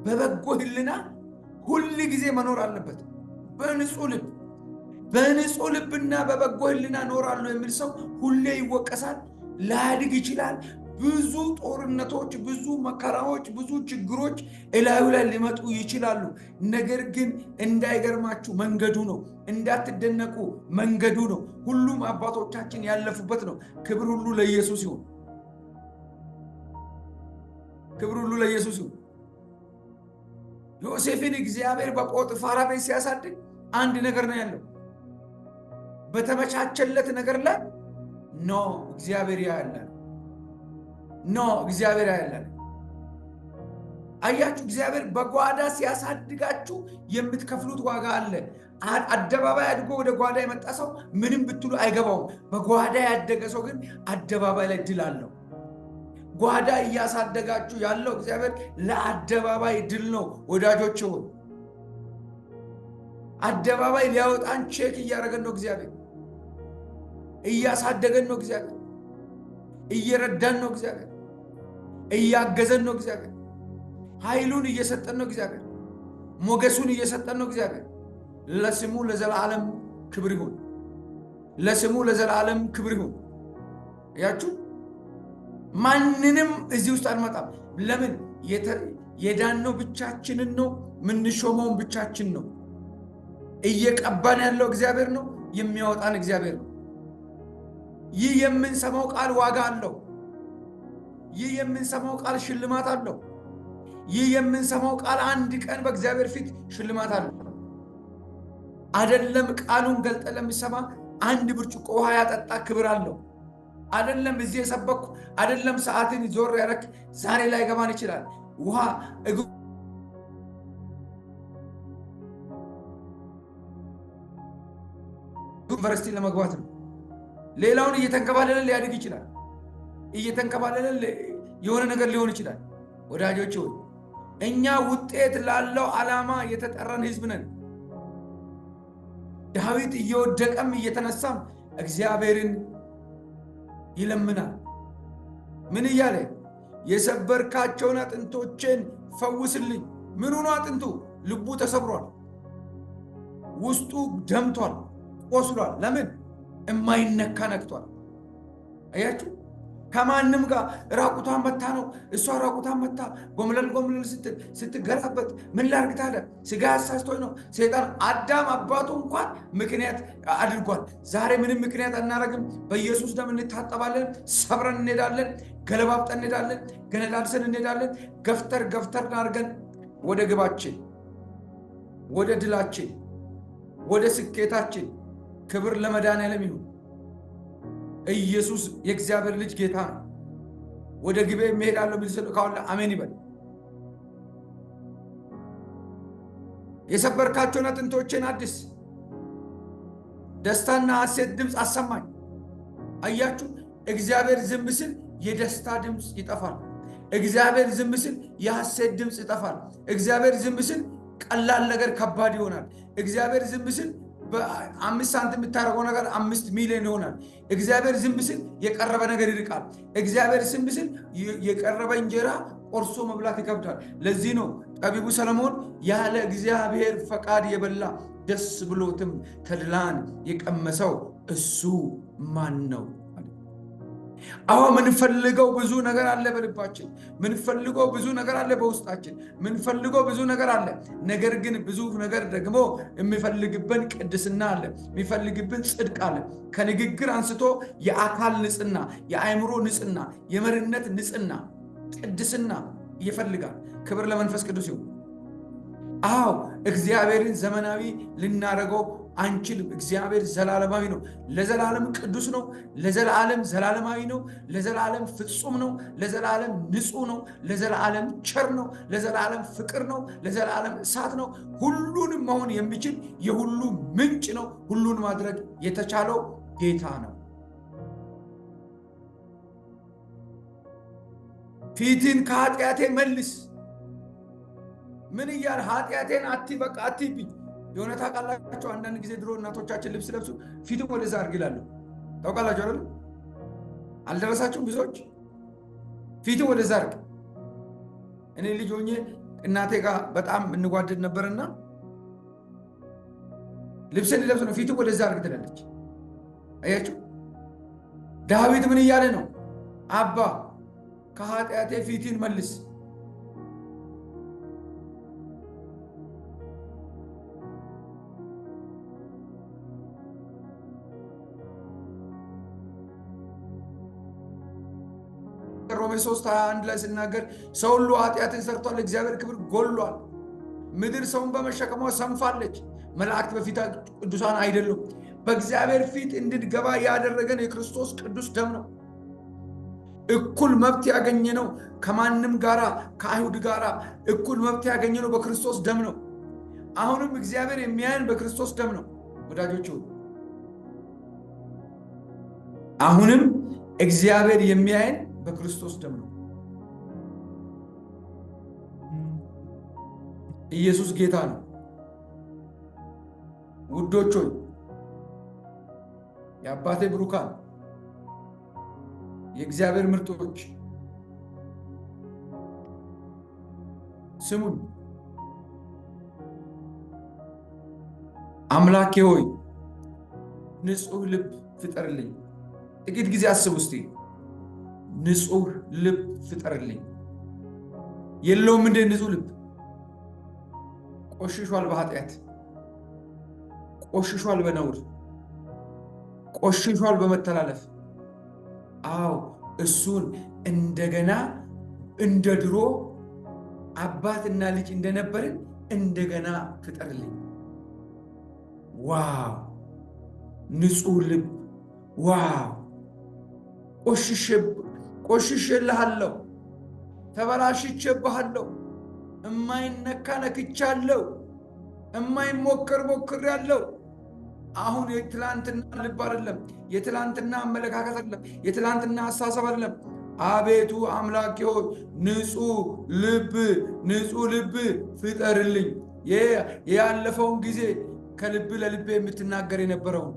በበጎ ሕሊና ሁል ጊዜ መኖር አለበት። በንጹህ ልብና በበጎ ሕሊና እኖራለሁ የሚል ሰው ሁሌ ይወቀሳል፣ ላያድግ ይችላል። ብዙ ጦርነቶች፣ ብዙ መከራዎች፣ ብዙ ችግሮች እላዩ ላይ ሊመጡ ይችላሉ። ነገር ግን እንዳይገርማችሁ መንገዱ ነው። እንዳትደነቁ መንገዱ ነው። ሁሉም አባቶቻችን ያለፉበት ነው። ክብር ሁሉ ለኢየሱስ ይሁን። ክብር ሁሉ ለኢየሱስ ይሁን። ዮሴፍን እግዚአብሔር በጶጥፋራ ቤት ሲያሳድግ አንድ ነገር ነው ያለው። በተመቻቸለት ነገር ላይ እግዚአብሔር ያያል። እግዚአብሔር ያያል። አያችሁ፣ እግዚአብሔር በጓዳ ሲያሳድጋችሁ የምትከፍሉት ዋጋ አለ። አደባባይ አድጎ ወደ ጓዳ የመጣ ሰው ምንም ብትሉ አይገባውም። በጓዳ ያደገ ሰው ግን አደባባይ ላይ ድል አለው። ጓዳ እያሳደጋችሁ ያለው እግዚአብሔር ለአደባባይ ድል ነው ወዳጆች። አደባባይ ሊያወጣን ቼክ እያደረገን ነው እግዚአብሔር። እያሳደገን ነው እግዚአብሔር። እየረዳን ነው እግዚአብሔር። እያገዘን ነው እግዚአብሔር። ኃይሉን እየሰጠን ነው እግዚአብሔር። ሞገሱን እየሰጠን ነው እግዚአብሔር። ለስሙ ለዘላለም ክብር ይሁን። ለስሙ ለዘላለም ክብር ይሁን። ያችሁ ማንንም እዚህ ውስጥ አልመጣም። ለምን? የዳነው ብቻችንን ነው። ምንሾመውን ብቻችን ነው። እየቀባን ያለው እግዚአብሔር ነው። የሚያወጣን እግዚአብሔር ነው። ይህ የምንሰማው ቃል ዋጋ አለው። ይህ የምንሰማው ቃል ሽልማት አለው። ይህ የምንሰማው ቃል አንድ ቀን በእግዚአብሔር ፊት ሽልማት አለው። አይደለም ቃሉን ገልጠ ለሚሰማ አንድ ብርጭቆ ውሃ ያጠጣ ክብር አለው። አይደለም እዚህ የሰበኩ አይደለም ሰዓትን ዞር ያረክ ዛሬ ላይ ገባን ይችላል። ውሃ ዩኒቨርሲቲ ለመግባት ነው። ሌላውን እየተንከባለለ ሊያድግ ይችላል። እየተንከባለለ የሆነ ነገር ሊሆን ይችላል። ወዳጆች ሆይ እኛ ውጤት ላለው ዓላማ የተጠራን ህዝብ ነን። ዳዊት እየወደቀም እየተነሳም እግዚአብሔርን ይለምናል። ምን እያለ? የሰበርካቸውን አጥንቶቼን ፈውስልኝ። ምን ሆኖ? አጥንቱ ልቡ ተሰብሯል፣ ውስጡ ደምቷል፣ ቆስሏል። ለምን? የማይነካ ነክቷል። አያችሁ፣ ከማንም ጋር ራቁቷን መታ ነው። እሷ ራቁቷን መታ ጎምለል ስትገላበት ምን ላድርግ ታዲያ? ስጋ አሳስቶኝ ነው። ሰይጣን አዳም አባቱ እንኳን ምክንያት አድርጓል። ዛሬ ምንም ምክንያት አናረግም። በኢየሱስ ደም እንታጠባለን፣ ሰብረን እንሄዳለን፣ ገለባብጠን እንሄዳለን፣ ገነዳልሰን እንሄዳለን። ገፍተር አድርገን ወደ ግባችን፣ ወደ ድላችን፣ ወደ ስኬታችን። ክብር ለመድኃኒዓለም ይሁን። ኢየሱስ የእግዚአብሔር ልጅ ጌታ ነው። ወደ ግቤ እሄዳለሁ ቢል ካሁን አሜን ይበል። የሰበርካቸውን አጥንቶቼን አድስ፣ ደስታና ሐሴት ድምፅ አሰማኝ። አያችሁ፣ እግዚአብሔር ዝም ሲል የደስታ ድምፅ ይጠፋል። እግዚአብሔር ዝም ሲል የሐሴት ድምፅ ይጠፋል። እግዚአብሔር ዝም ሲል ቀላል ነገር ከባድ ይሆናል። እግዚአብሔር ዝም ሲል በ5 ሳንቲም የምታደርገው ነገር 5 ሚሊዮን ይሆናል። እግዚአብሔር ዝም ሲል የቀረበ ነገር ይርቃል። እግዚአብሔር ዝም ሲል የቀረበ እንጀራ ቆርሶ መብላት ይከብዳል። ለዚህ ነው ጠቢቡ ሰለሞን ያለ እግዚአብሔር ፈቃድ የበላ ደስ ብሎትም ተድላን የቀመሰው እሱ ማን ነው? አዎ ምንፈልገው ብዙ ነገር አለ በልባችን። ምንፈልገው ብዙ ነገር አለ በውስጣችን። ምንፈልገው ብዙ ነገር አለ። ነገር ግን ብዙ ነገር ደግሞ የሚፈልግብን ቅድስና አለ፣ የሚፈልግብን ጽድቅ አለ። ከንግግር አንስቶ የአካል ንጽህና፣ የአእምሮ ንጽህና፣ የመሪነት ንጽህና፣ ቅድስና ይፈልጋል። ክብር ለመንፈስ ቅዱስ ይሁን። አዎ እግዚአብሔርን ዘመናዊ ልናደርገው አንችልም። እግዚአብሔር ዘላለማዊ ነው። ለዘላለም ቅዱስ ነው። ለዘላለም ዘላለማዊ ነው። ለዘላለም ፍጹም ነው። ለዘላለም ንጹህ ነው። ለዘላለም ቸር ነው። ለዘላለም ፍቅር ነው። ለዘላለም እሳት ነው። ሁሉንም መሆን የሚችል የሁሉ ምንጭ ነው። ሁሉን ማድረግ የተቻለው ጌታ ነው። ፊትን ከኃጢአቴ መልስ። ምን እያለ ኃጢአቴን በቃ አትይብኝ። የሆነ ታውቃላችሁ፣ አንዳንድ ጊዜ ድሮ እናቶቻችን ልብስ ለብሱ ፊቱን ወደዛ አድርግ ይላሉ። ታውቃላችሁ አይደል? አልደረሳችሁም? ብዙዎች ፊቱን ወደዛ አድርግ። እኔ ልጅ ሆኜ እናቴ ጋር በጣም እንጓደድ ነበርና ልብስን ሊለብስ ነው ፊቱን ወደዛ አድርግ ትላለች። አያችሁ፣ ዳዊት ምን እያለ ነው? አባ ከኃጢአቴ ፊትን መልስ። ሮሜ 3:21 ላይ ሲናገር ሰው ሁሉ ኃጢአትን ሰርቷል፣ እግዚአብሔር ክብር ጎሏል። ምድር ሰውን በመሸከሟ ሰንፋለች፣ መላእክት በፊት ቅዱሳን አይደሉም። በእግዚአብሔር ፊት እንድንገባ ያደረገን የክርስቶስ ቅዱስ ደም ነው። እኩል መብት ያገኘ ነው ከማንም ጋራ፣ ከአይሁድ ጋራ እኩል መብት ያገኘ ነው በክርስቶስ ደም ነው። አሁንም እግዚአብሔር የሚያየን በክርስቶስ ደም ነው ወዳጆቹ። አሁንም እግዚአብሔር የሚያየን በክርስቶስ ደም ነው። ኢየሱስ ጌታ ነው። ውዶች ሆይ የአባቴ ብሩካን የእግዚአብሔር ምርጦች ስሙን። አምላኬ ሆይ ንጹህ ልብ ፍጠርልኝ። ጥቂት ጊዜ አስቡ እስቲ። ንጹህ ልብ ፍጠርልኝ። የለውም እንደ ንጹህ ልብ? ቆሽሿል፣ በኃጢአት ቆሽሿል፣ በነውር ቆሽሿል፣ በመተላለፍ። አዎ እሱን እንደገና እንደ ድሮ አባትና ልጅ እንደነበርን እንደገና ፍጠርልኝ። ዋው ንጹህ ልብ! ዋው ቆሽሼልሃለሁ፣ ተበላሽቼብሃለሁ፣ እማይነካ ነክቻለሁ፣ እማይሞከር ሞክሬያለሁ። አሁን የትላንትና ልብ አይደለም፣ የትላንትና አመለካከት አይደለም፣ የትላንትና አስተሳሰብ አይደለም። አቤቱ አምላኬ ሆይ ንጹህ ልብ ፍጠርልኝ። ያለፈውን ጊዜ ከልብ ለልብ የምትናገር የነበረውን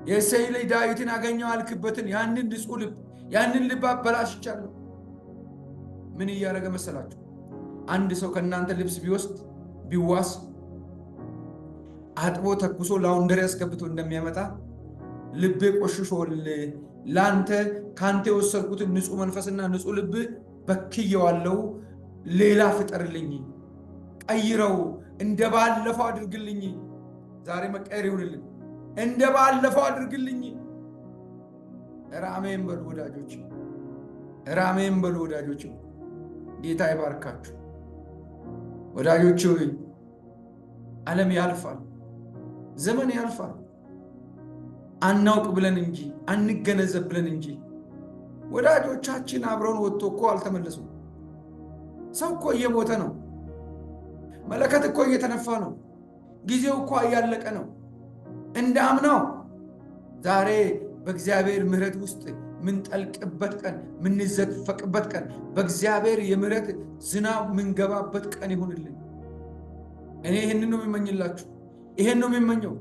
የእሴይ ልጅ ዳዊትን አገኘው አልክበትን ያንን ንጹህ ልብ፣ ያንን ልብ አበላሽቻለሁ። ምን እያደረገ መሰላችሁ? አንድ ሰው ከእናንተ ልብስ ቢወስድ ቢዋስ አጥቦ ተኩሶ ላውንደሪ አስገብቶ እንደሚያመጣ ልቤ ቆሽሾል፣ ላንተ ካንተ የወሰድኩትን ንጹህ መንፈስና ንጹህ ልብ በክየዋለሁ፣ ሌላ ፍጠርልኝ፣ ቀይረው፣ እንደባለፈው አድርግልኝ። ዛሬ መቀየር ይሁንልኝ፣ እንደባለፈው አድርግልኝ። ራሜን በሉ ወዳጆች፣ ራሜን በሉ ወዳጆች። ጌታ ይባርካችሁ ወዳጆች። ዓለም ያልፋል፣ ዘመን ያልፋል። አናውቅ ብለን እንጂ አንገነዘብ ብለን እንጂ ወዳጆቻችን አብረውን ወጥቶ እኮ አልተመለሱም። ሰው እኮ እየሞተ ነው። መለከት እኮ እየተነፋ ነው። ጊዜው እኮ እያለቀ ነው። እንደ አምናው ዛሬ በእግዚአብሔር ምሕረት ውስጥ ምንጠልቅበት ቀን፣ ምንዘፈቅበት ቀን፣ በእግዚአብሔር የምሕረት ዝናብ ምንገባበት ቀን ይሁንልን። እኔ ይህንን ነው የሚመኝላችሁ። ይሄን ነው የሚመኘው።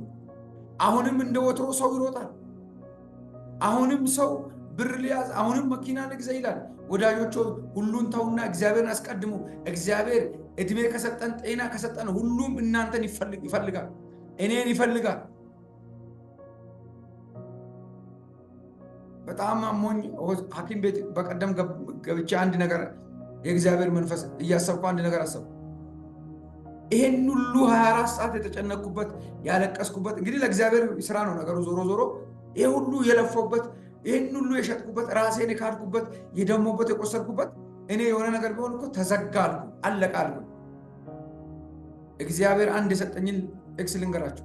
አሁንም እንደ ወትሮ ሰው ይሮጣል። አሁንም ሰው ብር ሊያዝ፣ አሁንም መኪና ልግዛ ይላል። ወዳጆች ሁሉን ተውና እግዚአብሔርን አስቀድሙ። እግዚአብሔር እድሜ ከሰጠን፣ ጤና ከሰጠን ሁሉም እናንተን ይፈልጋል፣ እኔን ይፈልጋል። በጣም አሞኝ ሐኪም ቤት በቀደም ገብቼ አንድ ነገር የእግዚአብሔር መንፈስ እያሰብኩ አንድ ነገር አሰብኩ። ይሄን ሁሉ 24 ሰዓት የተጨነቅኩበት ያለቀስኩበት፣ እንግዲህ ለእግዚአብሔር ስራ ነው ነገሩ። ዞሮ ዞሮ ይሄ ሁሉ የለፈውበት፣ ይሄን ሁሉ የሸጥኩበት፣ ራሴን የካድኩበት፣ የደሞበት፣ የቆሰልኩበት፣ እኔ የሆነ ነገር ቢሆን እኮ ተዘጋልኩ፣ አለቃልኩ። እግዚአብሔር አንድ የሰጠኝን ጥቅስ ልንገራችሁ።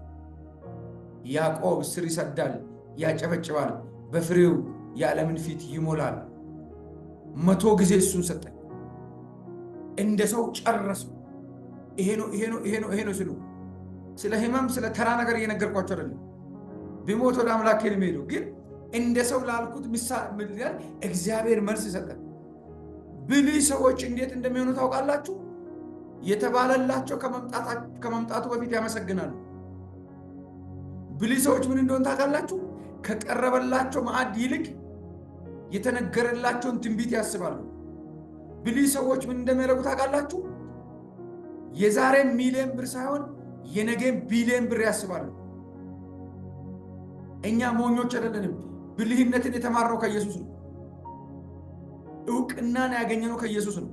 ያዕቆብ ስር ይሰዳል፣ ያጨበጭባል፣ በፍሬው የዓለምን ፊት ይሞላል። 100 ጊዜ እሱን ሰጠኝ። እንደ ሰው ጨረሱ። ይሄ ነው ሲሉ ስለ ህመም ስለ ተራ ነገር እየነገርኳቸው አይደለም። ቢሞት ወደ አምላኬ ነው የሚሄደው። ግን እንደ ሰው ላልኩት ምሳሌ እግዚአብሔር መልስ ይሰጣል። ብልህ ሰዎች እንዴት እንደሚሆኑ ታውቃላችሁ? የተባለላቸው ከመምጣቱ በፊት ያመሰግናሉ። ብልህ ሰዎች ምን እንደሆነ ታውቃላችሁ? ከቀረበላቸው ማዕድ ይልቅ የተነገረላቸውን ትንቢት ያስባሉ። ብልህ ሰዎች ምን እንደሚያደርጉ ታውቃላችሁ? የዛሬ ሚሊዮን ብር ሳይሆን የነገን ቢሊዮን ብር ያስባሉ። እኛ ሞኞች አይደለንም። ብልህነትን የተማርነው ከኢየሱስ ነው። እውቅናን ያገኘነው ከኢየሱስ ነው።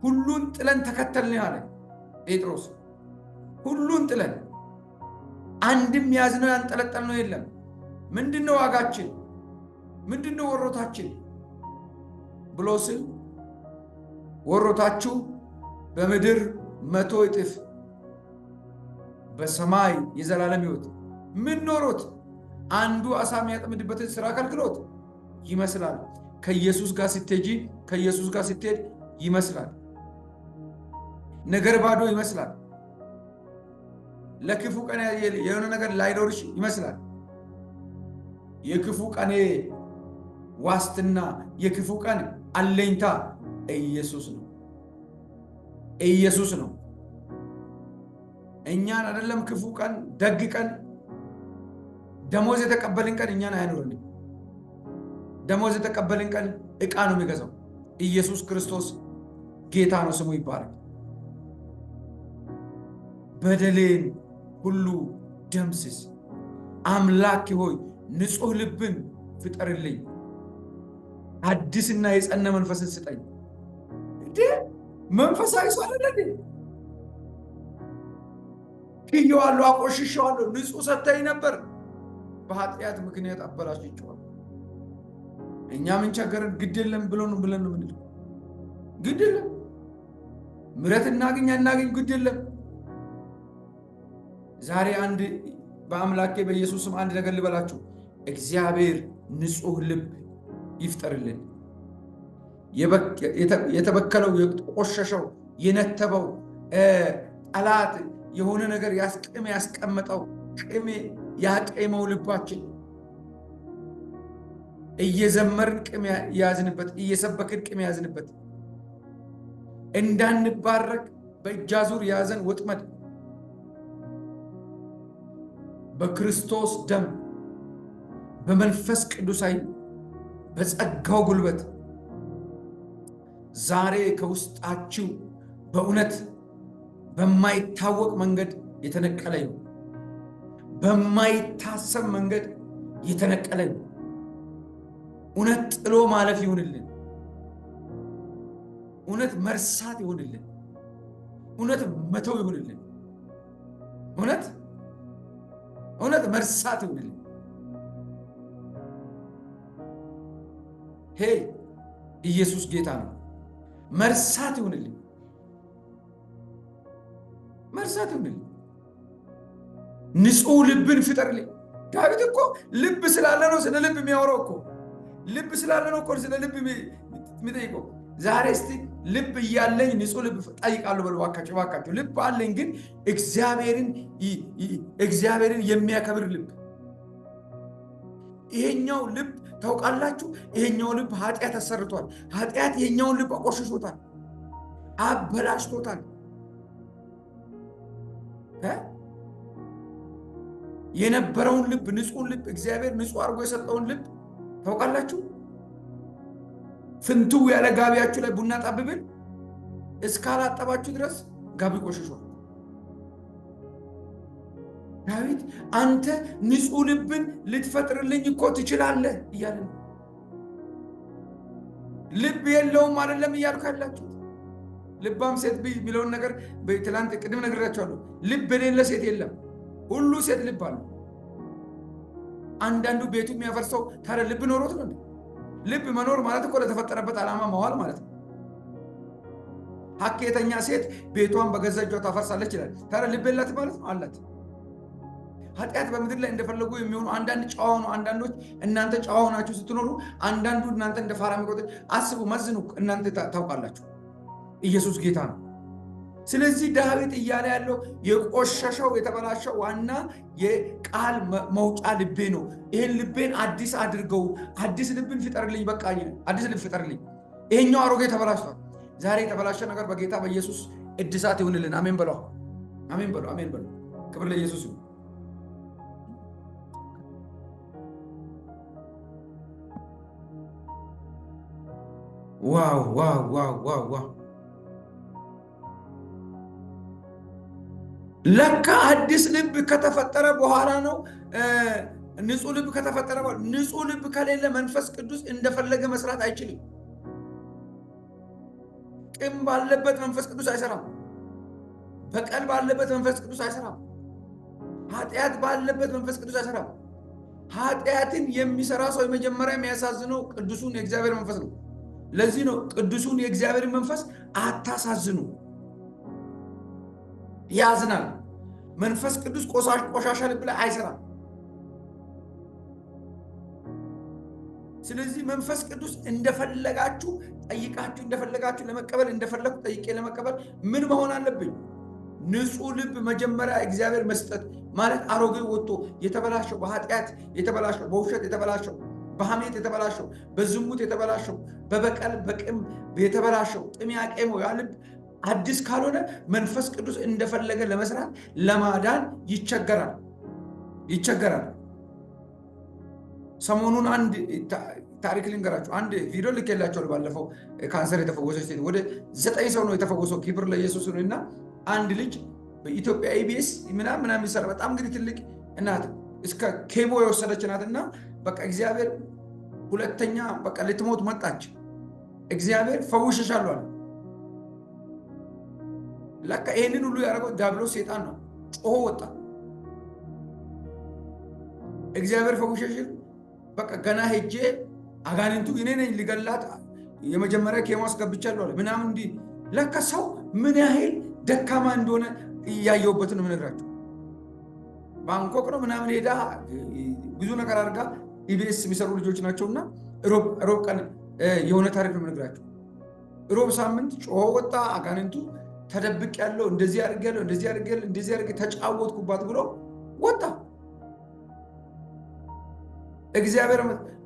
ሁሉን ጥለን ተከተልን አለ ጴጥሮስ። ሁሉን ጥለን አንድም ያዝነው ያንጠለጠልነው የለም። ምንድነው ዋጋችን? ምንድነው ወሮታችን ብሎ ሲል ወሮታችሁ በምድር 100 እጥፍ በሰማይ የዘላለም ሕይወት። ምን ኖሮት? አንዱ አሳ የሚያጠምድበትን ስራ ከልክሎት ይመስላል። ከኢየሱስ ጋር ስትሄጂ፣ ከኢየሱስ ጋር ስትሄድ ይመስላል። ነገር ባዶ ይመስላል። ለክፉ ቀን የሆነ ነገር ላይኖርሽ ይመስላል። የክፉ ቀኔ ዋስትና፣ የክፉ ቀን አለኝታ ኢየሱስ ነው። ኢየሱስ ነው። እኛን አይደለም ክፉ ቀን፣ ደግ ቀን፣ ደሞዝ የተቀበልን ቀን እኛን አይኖርንም። ደሞዝ የተቀበልን ቀን ዕቃ ነው የሚገዛው። ኢየሱስ ክርስቶስ ጌታ ነው፣ ስሙ ይባላል። በደሌን ሁሉ ደምስስ፣ አምላክ ሆይ ንጹሕ ልብን ፍጠርልኝ፣ አዲስና የጸና መንፈስን ስጠኝ። እንዴ መንፈሳዊ ሰው አይደለ? ክየዋለሁ፣ አቆሽሸዋለሁ፣ ንጹሕ ሰጥተኝ ነበር፣ በኃጢአት ምክንያት አበላሽቼዋለሁ። እኛ ምን ቸገረን? ግድ የለም ብለን ነው የምንለው። ግድ የለም ምሕረት እናገኝ ግድ የለም። ዛሬ አንድ በአምላኬ በኢየሱስም አንድ ነገር ልበላችሁ። እግዚአብሔር ንጹሕ ልብ ይፍጠርልን። የተበከለው፣ የቆሸሸው፣ የነተበው ጠላት የሆነ ነገር ያስቀመጠው ቅም ያቀመው ልባችን እየዘመርን ቅም ያዝንበት፣ እየሰበክን ቅም ያዝንበት፣ እንዳንባረክ በእጃዙር ያዘን ወጥመድ በክርስቶስ ደም በመንፈስ ቅዱስ ኃይል በጸጋው ጉልበት ዛሬ ከውስጣችሁ በእውነት በማይታወቅ መንገድ የተነቀለ ነው። በማይታሰብ መንገድ የተነቀለ ነው። እውነት ጥሎ ማለፍ ይሁንልን። እውነት መርሳት ይሁንልን። እውነት መተው ይሁንልን። እውነት መርሳት ይሁንልን። ሄይ ኢየሱስ ጌታ ነው። መርሳት ይሁንልን። መርሳት ይሁንልን። ንጹሕ ልብን ፍጠርልኝ። ዳዊት እኮ ልብ ስላለ ነው ስለ ልብ የሚያወራው እኮ። ልብ ስላለ ነው እኮ ስለ ልብ የሚጠይቀው። ዛሬ እስቲ ልብ እያለኝ ንጹሕ ልብ ጠይቃለሁ በሉ እባካችሁ። ልብ አለኝ ግን እግዚአብሔርን የሚያከብር ልብ። ይሄኛው ልብ ታውቃላችሁ፣ ይሄኛው ልብ ኃጢአት አሰርቷል። ኃጢአት ይሄኛውን ልብ አቆሽሾታል፣ አበላሽቶታል። የነበረውን ልብ፣ ንጹሕ ልብ፣ እግዚአብሔር ንጹሕ አድርጎ የሰጠውን ልብ ታውቃላችሁ። ፍንትው ያለ ጋቢያችሁ ላይ ቡና ጣብብን እስካላጠባችሁ ድረስ ጋቢ ቆሽሿል። ዳዊት አንተ ንጹሕ ልብን ልትፈጥርልኝ እኮ ትችላለህ እያለ ነው። ልብ የለውም አይደለም እያልኩ ያላችሁት። ልባም ሴት የሚለውን ነገር ትላንት ቅድም ነግራችኋለሁ። ልብ የሌለ ሴት የለም። ሁሉ ሴት ልብ አለው። አንዳንዱ ቤቱ የሚያፈርሰው ታዲያ ልብ ኖሮት ነው። ልብ መኖር ማለት እኮ ለተፈጠረበት ዓላማ መዋል ማለት ነው። ሀኬተኛ ሴት ቤቷን በገዛ እጇ ታፈርሳለች ይላል። ታዲያ ልብ የላት ማለት ነው? አላት። ኃጢአት በምድር ላይ እንደፈለጉ የሚሆኑ አንዳንድ ጨዋ ሆኑ አንዳንዶች እናንተ ጨዋ ሆናችሁ ስትኖሩ አንዳንዱ እናንተ እንደ ፋራ የሚቆጥር አስቡ፣ መዝኑ። እናንተ ታውቃላችሁ ኢየሱስ ጌታ ነው። ስለዚህ ዳዊት እያለ ያለው የቆሸሸው የተበላሸው ዋና የቃል መውጫ ልቤ ነው። ይህን ልቤን አዲስ አድርገው፣ አዲስ ልብን ፍጠርልኝ፣ በቃ አዲስ ልብ ፍጠርልኝ። ይሄኛው አሮጌ ተበላሽቷል። ዛሬ የተበላሸ ነገር በጌታ በኢየሱስ እድሳት ይሁንልን። አሜን በሉ፣ አሜን በሉ፣ አሜን በሉ። ክብር ለኢየሱስ ይሁን። ዋው ዋው ዋው ዋው ዋው! ለካ አዲስ ልብ ከተፈጠረ በኋላ ነው። ንጹህ ልብ ከተፈጠረ በኋላ። ንጹህ ልብ ከሌለ መንፈስ ቅዱስ እንደፈለገ መስራት አይችልም። ቂም ባለበት መንፈስ ቅዱስ አይሰራም። በቀል ባለበት መንፈስ ቅዱስ አይሰራም። ኃጢአት ባለበት መንፈስ ቅዱስ አይሰራም። ኃጢአትን የሚሰራ ሰው የመጀመሪያ የሚያሳዝነው ቅዱሱን የእግዚአብሔር መንፈስ ነው። ለዚህ ነው ቅዱሱን የእግዚአብሔር መንፈስ አታሳዝኑ፣ ያዝናል። መንፈስ ቅዱስ ቆሻሻ ልብ ላይ አይሰራም። ስለዚህ መንፈስ ቅዱስ እንደፈለጋችሁ ጠይቃችሁ እንደፈለጋችሁ ለመቀበል እንደፈለኩ ጠይቄ ለመቀበል ምን መሆን አለብኝ? ንጹህ ልብ መጀመሪያ እግዚአብሔር መስጠት ማለት አሮጌ ወጥቶ የተበላሸው በኃጢአት የተበላሸው በውሸት የተበላሸው በሐሜት የተበላሸው በዝሙት የተበላሸው በበቀል በቂም የተበላሸው ጥም ያቄመው ያ ልብ አዲስ ካልሆነ መንፈስ ቅዱስ እንደፈለገ ለመስራት ለማዳን ይቸገራል። ሰሞኑን አንድ ታሪክ ልንገራችሁ። አንድ ቪዲዮ ልኬላችኋለሁ። ባለፈው ካንሰር የተፈወሰች ሴት ወደ 9 ሰው ነው የተፈወሰው። ክብር ለኢየሱስ ነው። እና አንድ ልጅ በኢትዮጵያ ኢቢኤስ ምናምን የሚሰራ በጣም እንግዲህ ትልቅ እናት እስከ ኬሞ የወሰደች ናት። እና በቃ እግዚአብሔር ሁለተኛ በቃ ልትሞት መጣች። እግዚአብሔር ፈውሽሻለሁ አለ። ለካ ይህንን ሁሉ ያደረገው ዲያብሎስ ሰይጣን ነው። ጮሆ ወጣ። እግዚአብሔር ፈውሽሽን በቃ ገና ሄጄ አጋንንቱ እኔ ነኝ ሊገላት የመጀመሪያ ኬሞ አስገብቻለሁ አለ ምናምን እንዲህ። ለካ ሰው ምን ያህል ደካማ እንደሆነ እያየሁበት ነው የምነግራቸው። ባንኮክ ነው ምናምን ሄዳ ብዙ ነገር አድርጋ ኢቢኤስ የሚሰሩ ልጆች ናቸውና ሮብ ቀን የሆነ ታሪክ ነው የምነግራቸው። ሮብ ሳምንት ጮሆ ወጣ። አጋንንቱ ተደብቅ ያለው እንደዚህ አድርጌያለሁ እንደዚህ አድርጌ ተጫወትኩባት ብሎ ወጣ። እግዚአብሔር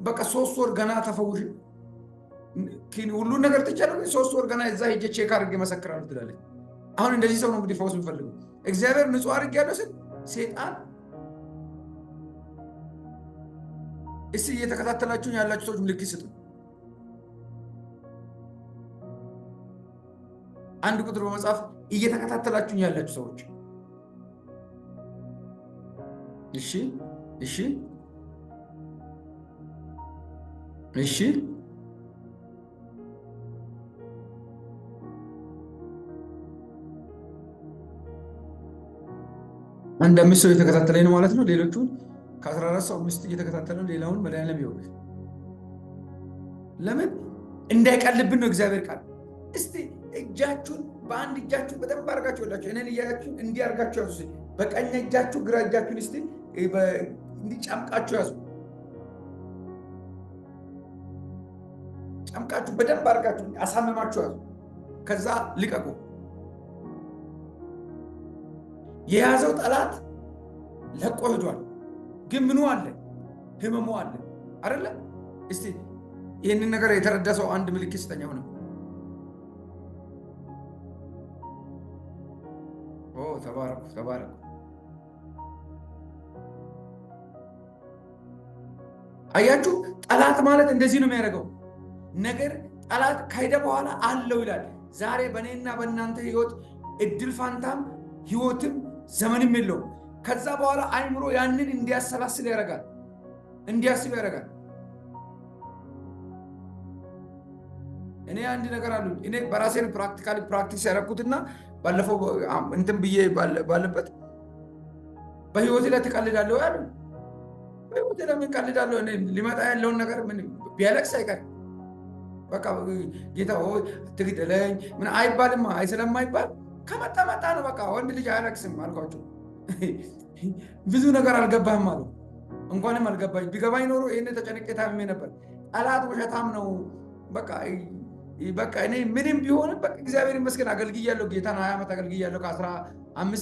በቃ 3 ወር ገና ተፈውሽ ሁሉን ነገር ትቻለሁ 3 ወር ገና እዛ ሄጄ ቼክ አድርጌ መሰክራለሁ ትላለች። አሁን እንደዚህ ሰው ነው እንግዲህ ፈውስ የሚፈልገው። እግዚአብሔር ንጹህ አድርጌያለሁ ስል ሰይጣን እስቲ እየተከታተላችሁኝ ያላችሁ ሰዎች ምልክት ስጡ። አንድ ቁጥር በመጻፍ እየተከታተላችሁኝ ያላችሁ ሰዎች እሺ አንድ 5 ሰው እየተከታተለኝ ነው ማለት ነው። ሌሎቹን ከ14 ሰው 5 እየተከታተለ ነው። ሌላውን መድኃኒዓለም ይወቅ። ለምን እንዳይቀልብን ነው እግዚአብሔር ቃል። እስቲ እጃችሁን በአንድ እጃችሁ በደንብ አድርጋችሁ ወላችሁ እኔን እያያችሁ እንዲያርጋችሁ ያዙ። በቀኝ እጃችሁ ግራ እጃችሁን እስቲ እንዲጫምቃችሁ ያዙ። ጫምቃችሁ በደንብ አድርጋችሁ አሳምማችሁ ያዙ። ከዛ ልቀቁ። የያዘው ጠላት ለቆ ሄዷል። ግን ምኑ አለ? ህመሙ አለ አይደለ? እስቲ ይህንን ነገር የተረዳ ሰው አንድ ምልክት ስጠኝ። ሆነ ተባረኩ። አያችሁ፣ ጠላት ማለት እንደዚህ ነው የሚያደርገው ነገር። ጠላት ከሄደ በኋላ አለው ይላል። ዛሬ በእኔና በእናንተ ህይወት እድል ፋንታም ህይወትም ዘመንም የለውም። ከዛ በኋላ አይምሮ ያንን እንዲያሰላስል ያደርጋል፣ እንዲያስብ ያደርጋል። እኔ አንድ ነገር አሉ። እኔ በራሴን ፕራክቲስ ያደረኩትና ባለፈው እንትን ብዬ ባለበት በህይወቴ ላይ ትቀልዳለሁ ያሉ በህይወቴ ላይ ምን ቀልዳለሁ? እኔ ሊመጣ ያለውን ነገር ምን ቢያለቅስ አይቀር በቃ ጌታ ሆይ ትግደለኝ ምን አይባልማ። ስለማይባል ከመጣ ነው በቃ። ወንድ ልጅ አያለቅስም አልኳቸው። ብዙ ነገር አልገባህም አለው። እንኳንም አልገባኝ፣ ቢገባኝ ኖሮ ይሄን ተጨንቄ ታምሜ ነበር። ጠላት ውሸታም ነው። በቃ እኔ ምንም ቢሆንም በቃ እግዚአብሔር ይመስገን አገልግያለሁ። ጌታን 20 ዓመት አገልግያለሁ። ከ15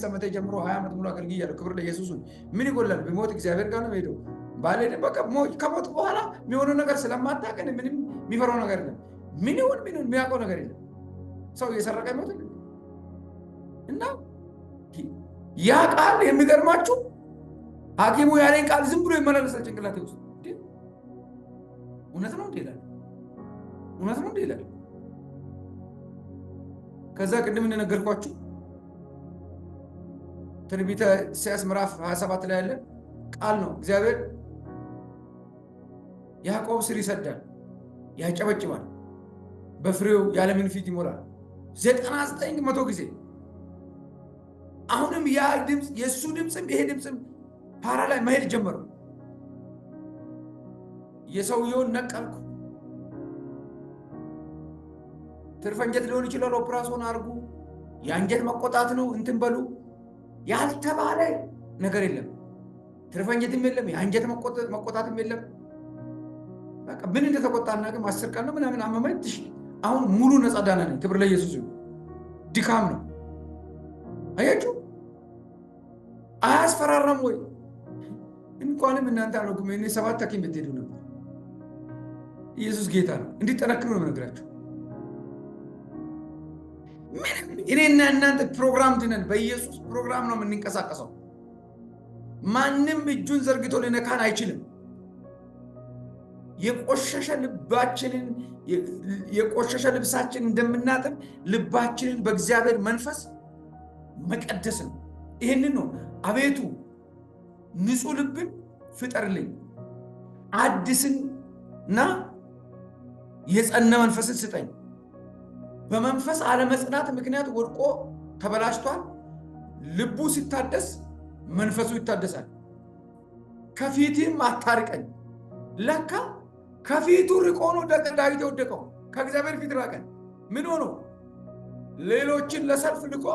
ዓመት ጀምሮ 20 ዓመት ሙሉ አገልግያለሁ። ክብር ለኢየሱስ። ምን ይጎላል? ቢሞት እግዚአብሔር ጋር ነው ሄደው ባልሄድም በቃ ከሞት በኋላ የሚሆነው ነገር ስለማታውቅ ምንም የሚፈራው ነገር የለም። ምን ይሁን የሚያውቀው ነገር የለም። ሰው እየሰረቀ ይሞት እና ያ ቃል የሚገርማችሁ ሐኪሙ ያለኝ ቃል ዝም ብሎ ይመላለሳል ጭንቅላቴ ውስጥ። እውነት ነው እንዴ ይላል። እውነት ነው እንዴ ይላል። ከዛ ቅድም እንደነገርኳችሁ ትንቢተ ኢሳይያስ ምዕራፍ 27 ላይ ያለ ቃል ነው። እግዚአብሔር ያዕቆብ ስር ይሰዳል፣ ያጨበጭባል፣ በፍሬው የዓለምን ፊት ይሞላል 99 ጊዜ። አሁንም ያ ድምፅ የእሱ ድምፅም ይሄ ድምፅም ፓራ ላይ መሄድ ጀመሩ። የሰውየውን ነቀልኩ። ትርፍ አንጀት ሊሆን ይችላል፣ ኦፕራሲዮን አድርጉ፣ የአንጀት መቆጣት ነው እንትን በሉ ያልተባለ ነገር የለም። ትርፍ አንጀትም የለም፣ የአንጀት መቆጣትም የለም። በቃ ምን እንደተቆጣና ግን 10 ቀን ነው ምናምን አመመኝ። አሁን ሙሉ ነፃ ዳና ነኝ። ክብር ለኢየሱስ ይሁን። ድካም ነው። አያችሁ፣ አያስፈራራም ወይ? እንኳንም እናንተ አልኩኝ እኔ 7 ሐኪም ብትሄዱ ነበር። ኢየሱስ ጌታ ነው። እንዲጠነክሩ ነው የምነግራችሁ። እኔና እናንተ ፕሮግራም ድነን በኢየሱስ ፕሮግራም ነው የምንንቀሳቀሰው። ማንም እጁን ዘርግቶ ሊነካን አይችልም። የቆሸሸ ልባችንን የቆሸሸ ልብሳችንን እንደምናጥብ ልባችንን በእግዚአብሔር መንፈስ መቀደስ ነው። ይህንን ነው አቤቱ ንጹህ ልብን ፍጠርልኝ፣ አዲስና የጸና መንፈስን ስጠኝ። በመንፈስ አለመጽናት ምክንያት ወድቆ ተበላሽቷል። ልቡ ሲታደስ መንፈሱ ይታደሳል። ከፊትም አታርቀኝ። ለካ ከፊቱ ርቆ ነው ዳዊት የወደቀው። ከእግዚአብሔር ፊት ራቀን። ምን ሆኖ ሌሎችን ለሰልፍ ልቆ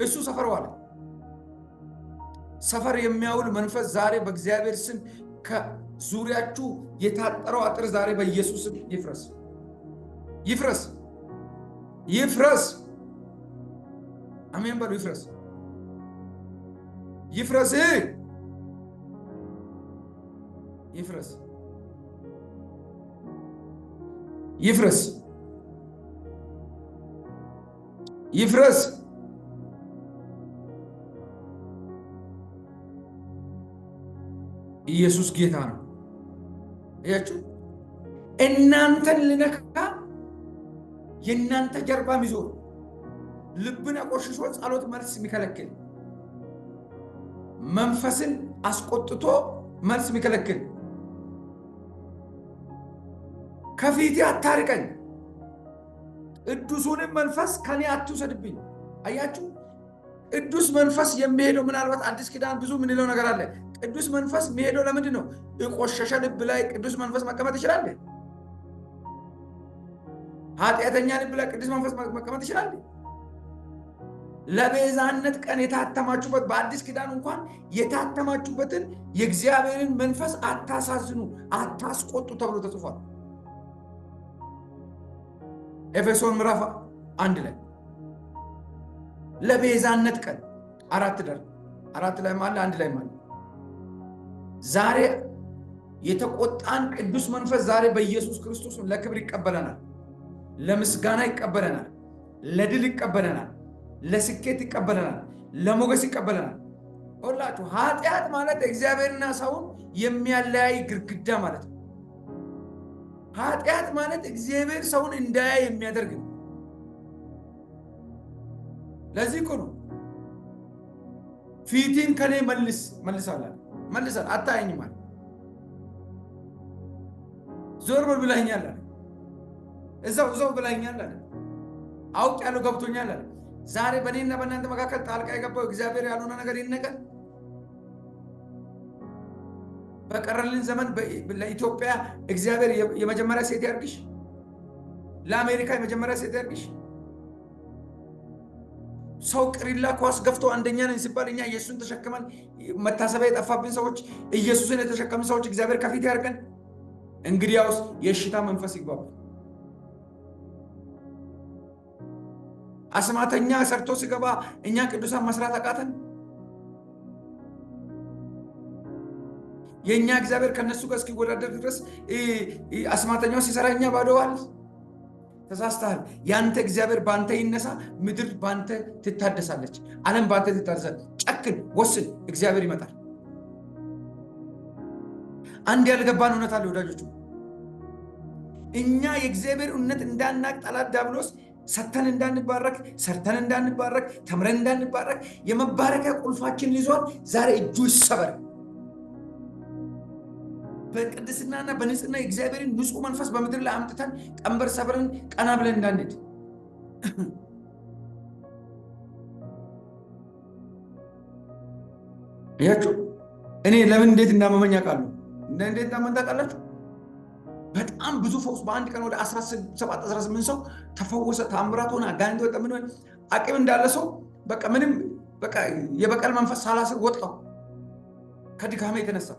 እሱ ሰፈር ዋለ። ሰፈር የሚያውል መንፈስ ዛሬ በእግዚአብሔር ስም ከዙሪያችሁ የታጠረው አጥር ዛሬ በኢየሱስ ስም ይፍረስ፣ ይፍረስ፣ ይፍረስ። አሜን በሉ። ይፍረስ፣ ይፍረስ፣ ይፍረስ፣ ይፍረስ፣ ይፍረስ። ኢየሱስ ጌታ ነው። እያችሁ እናንተን ልነካ የእናንተ ጀርባ ሚዞር ልብን አቆሽሾ ጸሎት መልስ የሚከለክል መንፈስን አስቆጥቶ መልስ የሚከለክል ከፊቴ አታርቀኝ፣ ቅዱሱንም መንፈስ ከኔ አትውሰድብኝ። አያችሁ፣ ቅዱስ መንፈስ የሚሄደው ምናልባት አዲስ ኪዳን ብዙ ምንለው ነገር አለ። ቅዱስ መንፈስ የሚሄደው ለምንድን ነው? የቆሸሸ ልብ ላይ ቅዱስ መንፈስ መቀመጥ ይችላል? ኃጢአተኛ ልብ ላይ ቅዱስ መንፈስ መቀመጥ ይችላል? ለቤዛነት ቀን የታተማችሁበት በአዲስ ኪዳን እንኳን የታተማችሁበትን የእግዚአብሔርን መንፈስ አታሳዝኑ፣ አታስቆጡ ተብሎ ተጽፏል። ኤፌሶን ምዕራፍ 1 ላይ ለቤዛነት ቀን 4 ላይ ማለት 1 ላይ ማለት ዛሬ የተቆጣን ቅዱስ መንፈስ ዛሬ በኢየሱስ ክርስቶስ ለክብር ይቀበለናል፣ ለምስጋና ይቀበለናል፣ ለድል ይቀበለናል፣ ለስኬት ይቀበለናል፣ ለሞገስ ይቀበለናል። ሁላችሁ ኃጢአት ማለት እግዚአብሔርና ሰውን የሚያለያይ ግድግዳ ማለት ነው። ኃጢአት ማለት እግዚአብሔር ሰውን እንዳያይ የሚያደርግ ነው። ለዚህ እኮ ነው ፊትን ከኔ መልሳል አታየኝም ማለት ዞር በል ብላኛል አለ። እዛው ብላኛል አለ። አውቄያለሁ፣ ገብቶኛል አለ። ዛሬ በእኔና በእናንተ መካከል ጣልቃ የገባው እግዚአብሔር ያልሆነ ነገር ይነቀል። በቀረልን ዘመን ለኢትዮጵያ እግዚአብሔር የመጀመሪያ ሴት ያርግሽ፣ ለአሜሪካ የመጀመሪያ ሴት ያርግሽ። ሰው ቅሪላ ኳስ ገፍቶ አንደኛ ነን ሲባል እኛ ኢየሱስን ተሸክመን መታሰቢያ የጠፋብን ሰዎች ኢየሱስን የተሸከምን ሰዎች እግዚአብሔር ከፊት ያርገን። እንግዲያውስ የሽታ መንፈስ ይግባባል። አስማተኛ ሰርቶ ሲገባ እኛ ቅዱሳን መስራት አቃተን? የኛ እግዚአብሔር ከነሱ ጋር እስኪወዳደር ድረስ አስማተኛው ሲሰራ እኛ ባዶዋል። ተሳስተሃል። ያንተ እግዚአብሔር ባንተ ይነሳ፣ ምድር ባንተ ትታደሳለች፣ ዓለም ባንተ ትታደሳለች። ጨክን፣ ወስን፣ እግዚአብሔር ይመጣል። አንድ ያልገባን እውነት አለ ወዳጆቹ። እኛ የእግዚአብሔር እውነት እንዳናቅ ጠላት ዲያብሎስ ሰተን እንዳንባረክ፣ ሰርተን እንዳንባረክ፣ ተምረን እንዳንባረክ የመባረኪያ ቁልፋችን ይዟል። ዛሬ እጁ ይሰበር። በቅድስናና በንጽህና የእግዚአብሔርን ንጹህ መንፈስ በምድር ላይ አምጥተን ቀንበር ሰብረን ቀና ብለን እንዳንሄድ እያችሁ እኔ ለምን እንዴት እንዳመመኝ አውቃለሁ። እንዴት እንዳመመኝ ታውቃላችሁ? በጣም ብዙ ፈውስ በአንድ ቀን ወደ 17-18 ሰው ተፈወሰ። ታምራት ሆነ። አጋንንት ወጣ። ምን አቅም እንዳለ ሰው በቃ ምንም በቃ የበቀል መንፈስ ሳላስር ወጣው ከድካሜ የተነሳ።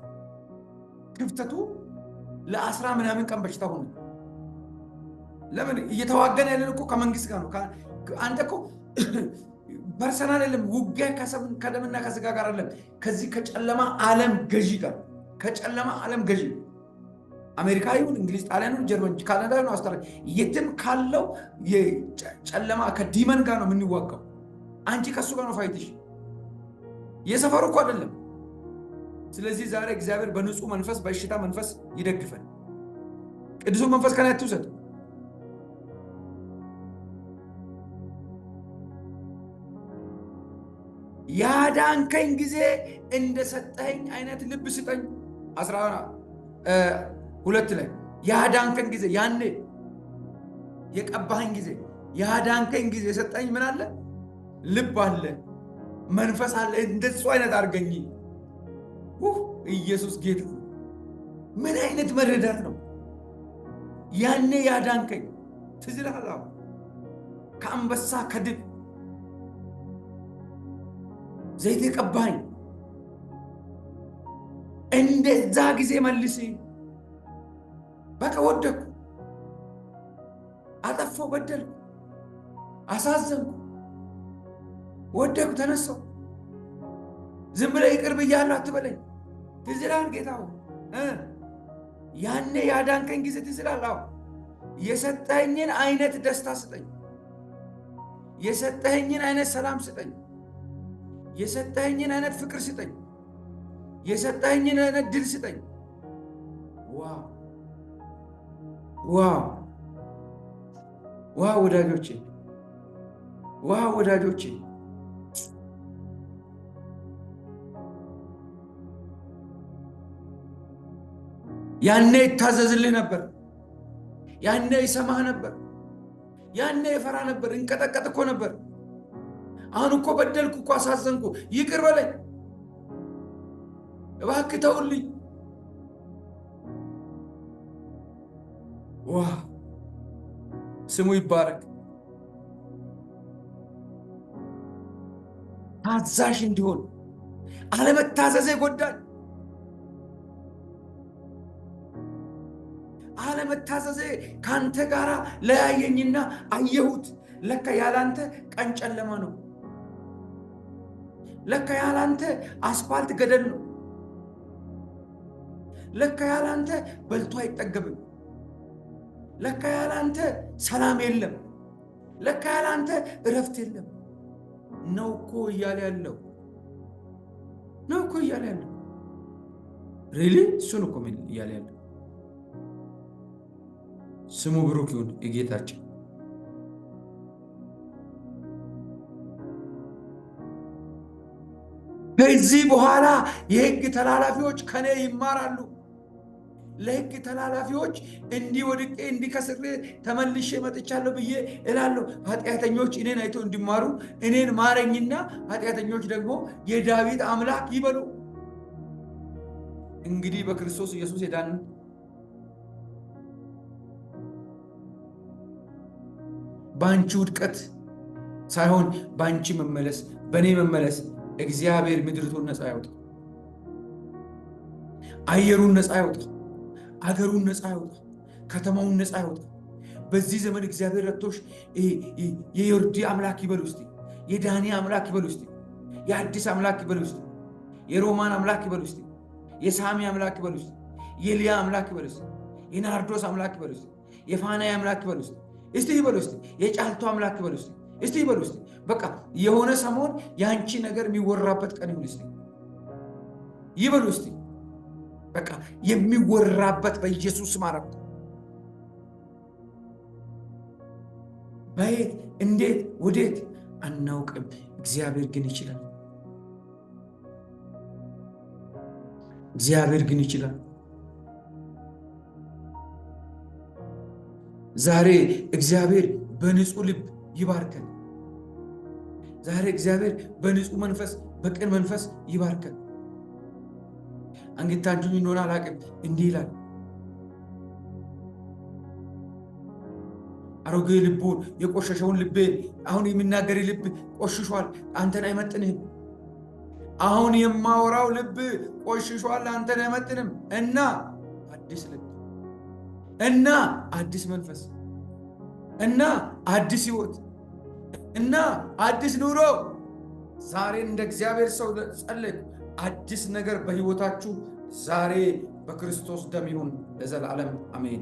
ክፍተቱ ለ10 ምናምን ቀን በሽታ ሆነ። ለምን እየተዋገን ያለን እኮ ከመንግስት ጋር ነው። አንተ እኮ ፐርሰናል አይደለም ውጊያ ከደምና ከስጋ ጋር አይደለም፣ ከዚህ ከጨለማ ዓለም ገዢ ጋር። ከጨለማ ዓለም ገዢ አሜሪካ ይሁን እንግሊዝ፣ ጣሊያን ይሁን ጀርመን፣ ካናዳ ይሁን አውስትራሊያ፣ የትም ካለው የጨለማ ከዲመን ጋር ነው የምንዋጋው። አንቺ ከሱ ጋር ነው ፋይትሽ፣ የሰፈሩ እኮ አይደለም። ስለዚህ ዛሬ እግዚአብሔር በንጹህ መንፈስ በእሽታ መንፈስ ይደግፈን። ቅዱሱ መንፈስ ከኔ አትውሰድ። ያዳንከኝ ጊዜ እንደሰጠኝ አይነት ልብ ስጠኝ። 12 ላይ ያዳንከኝ ጊዜ፣ ያኔ የቀባኸኝ ጊዜ፣ ያዳንከኝ ጊዜ የሰጠኝ ምን አለ? ልብ አለ፣ መንፈስ አለ። እንደሱ አይነት አድርገኝ። ኢየሱስ ጌታ። ምን አይነት መረዳት ነው! ያኔ ያዳንከኝ ትዝ ይልሃል? ከአንበሳ ከድብ ዘይት የቀባኸኝ እንደዛ ጊዜ መልስ። በቃ ወደኩ፣ አጠፋው፣ በደልኩ፣ አሳዘንኩ፣ ወደኩ፣ ተነሳው። ዝም ብለህ ይቅር ብያለሁ አትበለኝ። ትዝ ይልሃል ጌታ? ያኔ ያዳንከኝ ጊዜ ትዝ ይልሃል? የሰጠኸኝን አይነት ደስታ ስጠኝ፣ የሰጠኸኝን አይነት ሰላም ስጠኝ፣ የሰጠኸኝን አይነት ፍቅር ስጠኝ፣ የሰጠኸኝን አይነት ድል ስጠኝ። ዋው ዋው ዋው ወዳጆቼ፣ ዋው ወዳጆቼ። ያኔ ይታዘዝልህ ነበር፣ ያኔ ይሰማህ ነበር፣ ያኔ ይፈራ ነበር፣ እንቀጠቀጥ እኮ ነበር። አሁን እኮ በደልኩ እኮ፣ አሳዘንኩ፣ ይቅር በለኝ እባክህ ተውልኝ። ዋ ስሙ ይባረክ። ታዛዥ እንዲሆን አለመታዘዜ ጎዳኝ። አለመታዘዜ ካንተ ጋር ለያየኝና አየሁት። ለካ ያላንተ ቀን ጨለማ ነው። ለካ ያላንተ አስፋልት ገደል ነው። ለካ ያላንተ በልቶ አይጠገብም። ለካ ያላንተ ሰላም የለም። ለካ ያላንተ እረፍት የለም። ነው እኮ እያለ ያለው ነው እኮ እያለ ያለው ሪሊ እሱን እኮ ምን እያለ ያለው። ስሙ ብሩክ ይሁን የጌታችን። ከዚህ በኋላ የሕግ ተላላፊዎች ከኔ ይማራሉ። ለሕግ ተላላፊዎች እንዲህ ወድቄ እንዲከስሬ ተመልሼ መጥቻለሁ ብዬ እላለሁ። ኃጢአተኞች እኔን አይቶ እንዲማሩ እኔን ማረኝና ኃጢአተኞች ደግሞ የዳዊት አምላክ ይበሉ። እንግዲህ በክርስቶስ ኢየሱስ የዳንን በአንቺ ውድቀት ሳይሆን በአንቺ መመለስ፣ በእኔ መመለስ እግዚአብሔር ምድሪቱን ነፃ ያውጣ፣ አየሩን ነፃ ያውጣ፣ አገሩን ነፃ ያውጣ፣ ከተማውን ነፃ ያውጣ። በዚህ ዘመን እግዚአብሔር ረድቶሽ የዮርዲ አምላክ ይበል ውስጥ፣ የዳኒ አምላክ ይበል ውስጥ፣ የአዲስ አምላክ ይበል ውስጥ፣ የሮማን አምላክ ይበል ውስጥ፣ የሳሚ አምላክ ይበል ውስጥ፣ የሊያ አምላክ ይበል ውስጥ፣ የናርዶስ አምላክ ይበል ውስጥ፣ የፋናይ አምላክ ይበል ውስጥ፣ እስቲ ይበል ውስጥ፣ የጫልቶ አምላክ ይበል ውስጥ፣ እስቲ ይበል ውስጥ። በቃ የሆነ ሰሞን ያንቺ ነገር የሚወራበት ቀን ይሁን እስቲ ይበል ውስጥ። በቃ የሚወራበት በኢየሱስ ማረፍ። በየት እንዴት ወዴት አናውቅም። እግዚአብሔር ግን ይችላል። እግዚአብሔር ግን ይችላል። ዛሬ እግዚአብሔር በንጹህ ልብ ይባርከን። ዛሬ እግዚአብሔር በንጹህ መንፈስ፣ በቅን መንፈስ ይባርከን። አንግታችሁኝ እንደሆነ አላቅም። እንዲህ ይላል፣ አሮጌ ልቡን የቆሸሸውን ልቤ አሁን የሚናገር ልብ ቆሽሿል፣ አንተን አይመጥንህም። አሁን የማወራው ልብ ቆሽሿል፣ አንተን አይመጥንም እና አዲስ ልብ እና አዲስ መንፈስ እና አዲስ ሕይወት እና አዲስ ኑሮ ዛሬ እንደ እግዚአብሔር ሰው ጸለይኩ። አዲስ ነገር በሕይወታችሁ ዛሬ በክርስቶስ ደም ይሁን ለዘላለም አሜን።